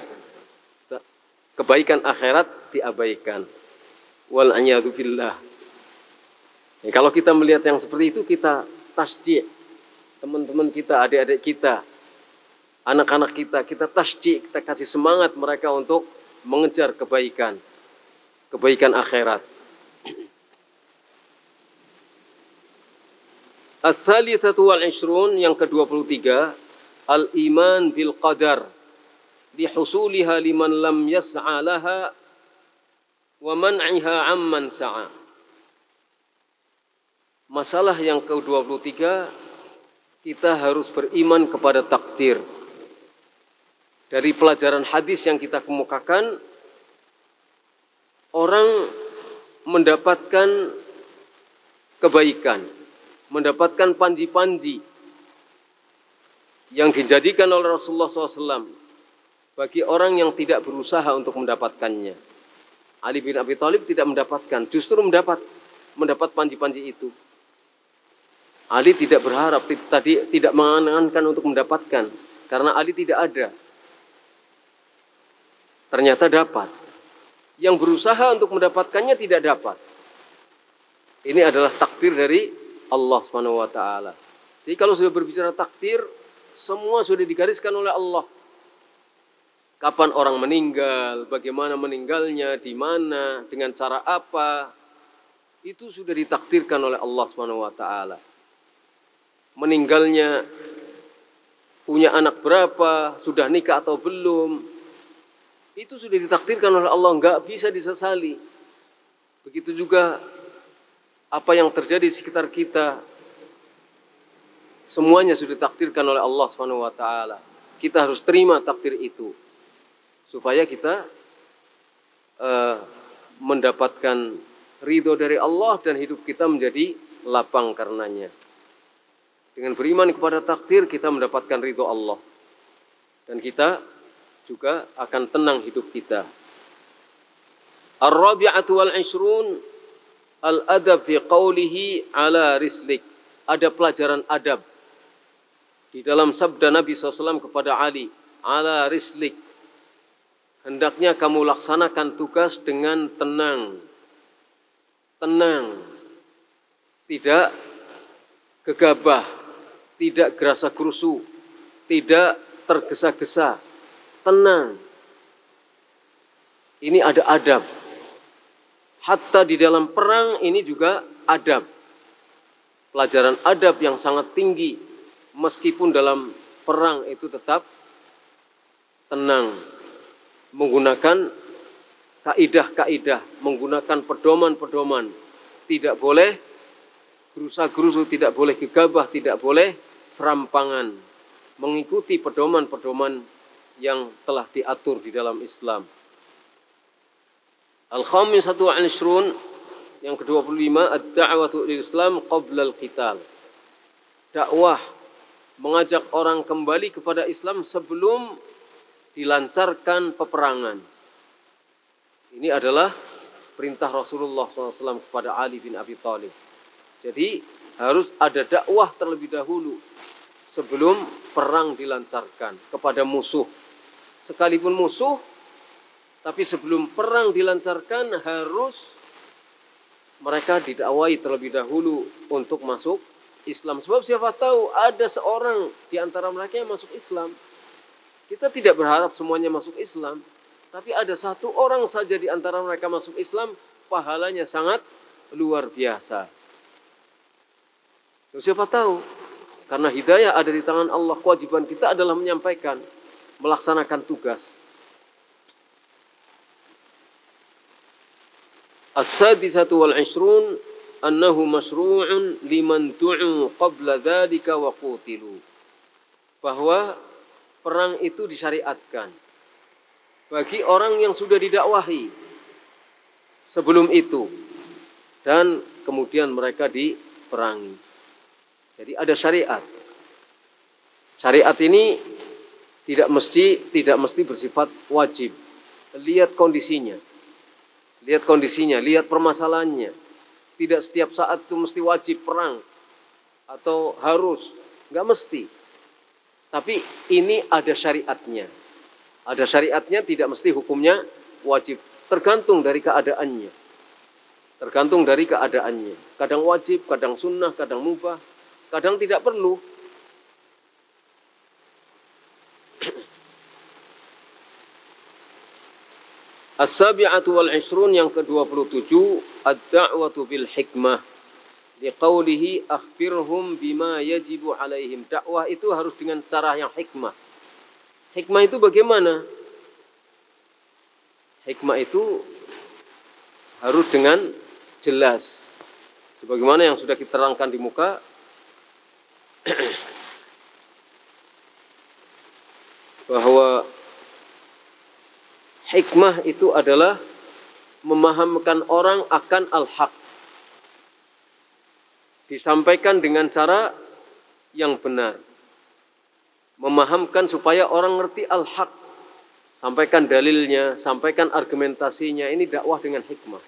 Kebaikan akhirat diabaikan. Wal'anyadu billah. Ya, kalau kita melihat yang seperti itu, kita tasjih. Teman-teman kita, adik-adik kita, anak-anak kita tasjih, kita kasih semangat mereka untuk mengejar kebaikan. Kebaikan akhirat. Ats-tsalitsatu wal 'ishrun, yang ke-23, al-iman bil qadar lihusuliha liman lam yas'a laha wa man'iha amman sa'a. Masalah yang ke-23, kita harus beriman kepada takdir. Dari pelajaran hadis yang kita kemukakan, orang mendapatkan kebaikan, mendapatkan panji-panji yang dijadikan oleh Rasulullah SAW bagi orang yang tidak berusaha untuk mendapatkannya. Ali bin Abi Thalib tidak mendapatkan, justru mendapat panji-panji itu. Ali tidak berharap, tidak mengangan-angan untuk mendapatkan, karena Ali tidak ada. Ternyata dapat. Yang berusaha untuk mendapatkannya tidak dapat. Ini adalah takdir dari Allah Subhanahu wa taala. Jadi kalau sudah berbicara takdir, semua sudah digariskan oleh Allah. Kapan orang meninggal, bagaimana meninggalnya, di mana, dengan cara apa, itu sudah ditakdirkan oleh Allah Subhanahu wa taala. Meninggalnya, punya anak berapa, sudah nikah atau belum, itu sudah ditakdirkan oleh Allah, enggak bisa disesali. Begitu juga apa yang terjadi di sekitar kita, semuanya sudah ditakdirkan oleh Allah Subhanahu wa taala. Kita harus terima takdir itu supaya kita mendapatkan ridho dari Allah dan hidup kita menjadi lapang karenanya. Dengan beriman kepada takdir, kita mendapatkan ridho Allah. Dan kita juga akan tenang hidup kita. Ar-rabi'atu wal 'ishrun, al-adab fi qawlihi ala rislik. Ada pelajaran adab di dalam sabda Nabi SAW kepada Ali, ala rislik. Hendaknya kamu laksanakan tugas dengan tenang. Tenang. Tidak gegabah. Tidak gerasa-gerusu, tidak tergesa-gesa, tenang. Ini ada adab. Hatta di dalam perang ini juga adab. Pelajaran adab yang sangat tinggi, meskipun dalam perang itu tetap tenang. Menggunakan kaidah-kaidah, menggunakan pedoman-pedoman. Tidak boleh gerusa-gerusu, tidak boleh gegabah, tidak boleh serampangan, mengikuti pedoman-pedoman yang telah diatur di dalam Islam. Al-khamisatu wal 'ishrun, yang ke-25, ad-da'watu lil Islam qabla al-qital. Dakwah mengajak orang kembali kepada Islam sebelum dilancarkan peperangan. Ini adalah perintah Rasulullah SAW kepada Ali bin Abi Thalib. Jadi harus ada dakwah terlebih dahulu sebelum perang dilancarkan kepada musuh. Sekalipun musuh, tapi sebelum perang dilancarkan harus mereka didakwai terlebih dahulu untuk masuk Islam. Sebab siapa tahu ada seorang di antara mereka yang masuk Islam. Kita tidak berharap semuanya masuk Islam, tapi ada satu orang saja di antara mereka masuk Islam, pahalanya sangat luar biasa. Siapa tahu, karena hidayah ada di tangan Allah, kewajiban kita adalah menyampaikan, melaksanakan tugas. As-sadisatu wal 'ishrun annahu masyru'un liman du'u qabla dzalika wa qutilu. Bahwa perang itu disyariatkan bagi orang yang sudah didakwahi sebelum itu dan kemudian mereka diperangi. Jadi ada syariat. Syariat ini tidak mesti bersifat wajib. Lihat kondisinya. Lihat permasalahannya. Tidak setiap saat itu mesti wajib perang atau harus, enggak mesti. Tapi ini ada syariatnya. Ada syariatnya, tidak mesti hukumnya wajib. Tergantung dari keadaannya. Kadang wajib, kadang sunnah, kadang mubah, kadang tidak perlu. As-sabi'atu wal 'ishrun, yang ke-27, ad-da'watu bil hikmah. Liqaulihi akhbirhum bima yajibu alaihim. Dakwah itu harus dengan cara yang hikmah. Hikmah itu bagaimana? Hikmah itu harus dengan jelas. Sebagaimana yang sudah kita terangkan di muka, bahwa hikmah itu adalah memahamkan orang akan al-haq. Disampaikan dengan cara yang benar. Memahamkan supaya orang ngerti al-haq. Sampaikan dalilnya, sampaikan argumentasinya. Ini dakwah dengan hikmah.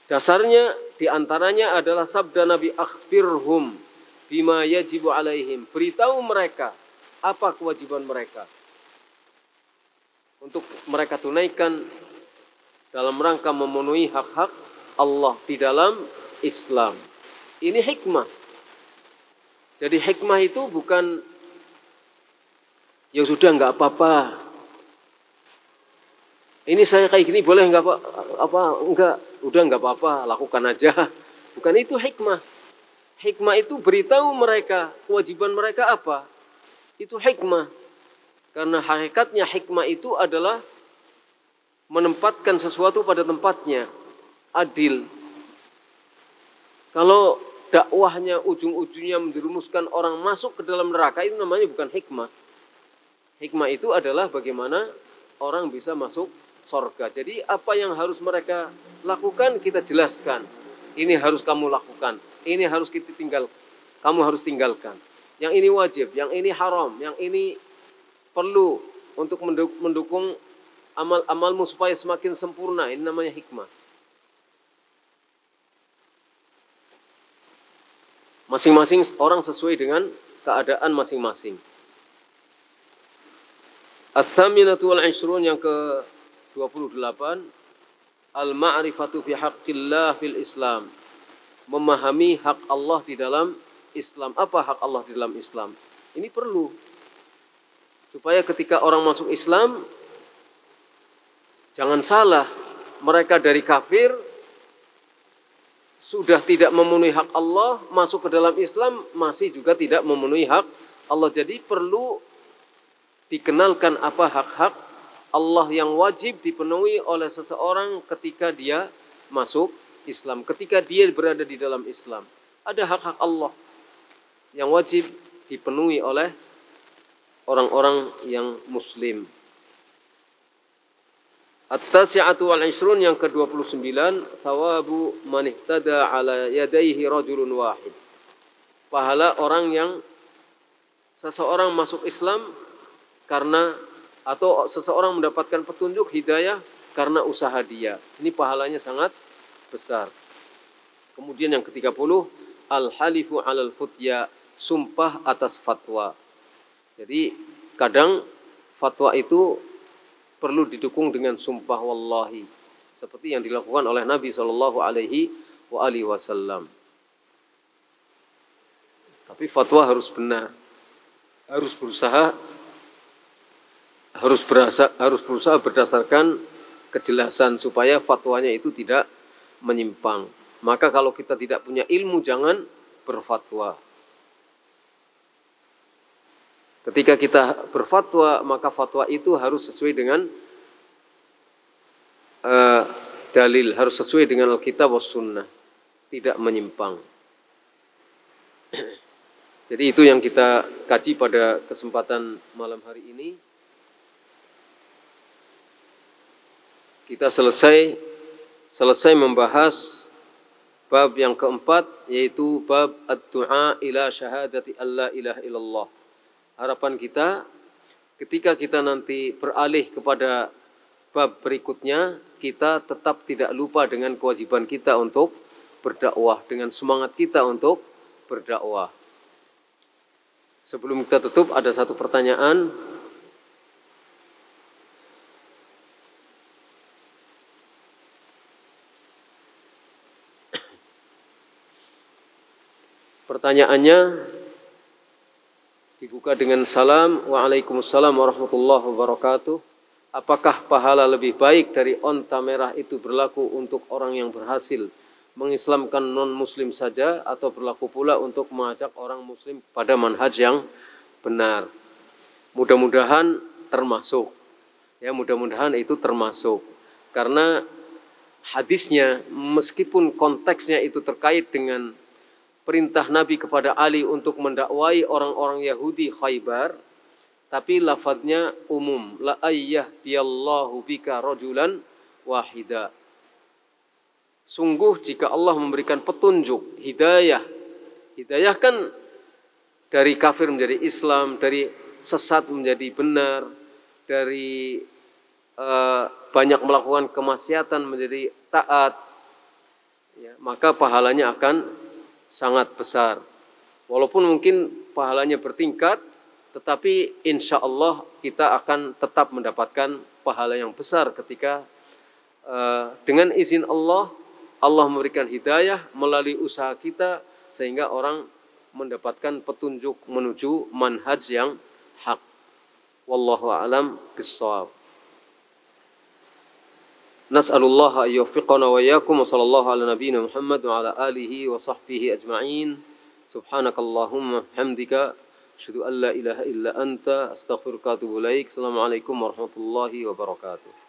Dasarnya diantaranya adalah sabda Nabi, akhbirhum bima yajibu alaihim. Beritahu mereka apa kewajiban mereka untuk mereka tunaikan dalam rangka memenuhi hak-hak Allah di dalam Islam. Ini hikmah. Jadi hikmah itu bukan ya sudah enggak apa-apa. Ini saya kayak gini boleh enggak enggak, udah enggak apa-apa, lakukan aja. Bukan itu hikmah. Hikmah itu beritahu mereka kewajiban mereka apa. Itu hikmah. Karena hakikatnya hikmah itu adalah menempatkan sesuatu pada tempatnya, adil. Kalau dakwahnya ujung-ujungnya menjerumuskan orang masuk ke dalam neraka, itu namanya bukan hikmah. Hikmah itu adalah bagaimana orang bisa masuk surga. Jadi apa yang harus mereka lakukan kita jelaskan. Ini harus kamu lakukan, ini harus kita kamu harus tinggalkan. Yang ini wajib, yang ini haram, yang ini perlu untuk mendukung amal-amalmu supaya semakin sempurna. Ini namanya hikmah. Masing-masing orang sesuai dengan keadaan masing-masing. Ats-tsaminatu wal 'ishrun, yang ke-28, al-ma'rifatu fi haqqillah fil Islam. Memahami hak Allah di dalam Islam. Apa hak Allah di dalam Islam? Ini perlu. Supaya ketika orang masuk Islam, jangan salah, mereka dari kafir, sudah tidak memenuhi hak Allah, masuk ke dalam Islam, masih juga tidak memenuhi hak Allah. Jadi perlu dikenalkan apa hak-hak Allah yang wajib dipenuhi oleh seseorang ketika dia masuk Islam, ketika dia berada di dalam Islam. Ada hak-hak Allah yang wajib dipenuhi oleh orang-orang yang muslim. At-tasi'atu wal 'ishrun, yang ke-29, thawabu man ihtada ala yadayhi rajulun wahid. Pahala orang yang seseorang masuk Islam karena, atau seseorang mendapatkan petunjuk hidayah karena usaha dia. Ini pahalanya sangat besar. Kemudian yang ke-30, al-halifu 'alal futya, sumpah atas fatwa. Jadi kadang fatwa itu perlu didukung dengan sumpah wallahi, seperti yang dilakukan oleh Nabi Shallallahu Alaihi Wasallam. Tapi fatwa harus benar, harus berusaha berdasarkan kejelasan supaya fatwanya itu tidak menyimpang. Maka kalau kita tidak punya ilmu, jangan berfatwa. Ketika kita berfatwa, maka fatwa itu harus sesuai dengan dalil, harus sesuai dengan Alkitab was Sunnah, tidak menyimpang. Jadi itu yang kita kaji pada kesempatan malam hari ini. Kita selesai membahas bab yang keempat, yaitu bab ad-du'a ila syahadati alla ilaha illallah. Harapan kita ketika kita nanti beralih kepada bab berikutnya, kita tetap tidak lupa dengan kewajiban kita untuk berdakwah, dengan semangat kita untuk berdakwah. Sebelum kita tutup, ada satu pertanyaan. Pertanyaannya dibuka dengan salam. Waalaikumsalam warahmatullahi wabarakatuh. Apakah pahala lebih baik dari onta merah itu berlaku untuk orang yang berhasil mengislamkan non-muslim saja, atau berlaku pula untuk mengajak orang muslim pada manhaj yang benar? Mudah-mudahan termasuk. Ya, mudah-mudahan itu termasuk. Karena hadisnya, meskipun konteksnya itu terkait dengan perintah Nabi kepada Ali untuk mendakwai orang-orang Yahudi Khaybar, tapi lafadznya umum. La ayyahdiyallahu bika rajulan wahida. Sungguh jika Allah memberikan petunjuk, hidayah. Hidayah kan dari kafir menjadi Islam, dari sesat menjadi benar, dari banyak melakukan kemaksiatan menjadi taat. Ya, maka pahalanya akan sangat besar. Walaupun mungkin pahalanya bertingkat, tetapi insya Allah kita akan tetap mendapatkan pahala yang besar ketika dengan izin Allah, Allah memberikan hidayah melalui usaha kita, sehingga orang mendapatkan petunjuk menuju manhaj yang hak. Wallahu a'lam bishawab. Nas'alullah ayyufiqana wa iyyakum, wa sallallahu ala nabiyyina Muhammad wa ala alihi wa sahbihi ajma'in. Subhanakallahumma hamdika asyhadu an la ilaha illa anta astaghfiruka wa atubu ilaik. Assalamualaikum warahmatullahi wabarakatuh.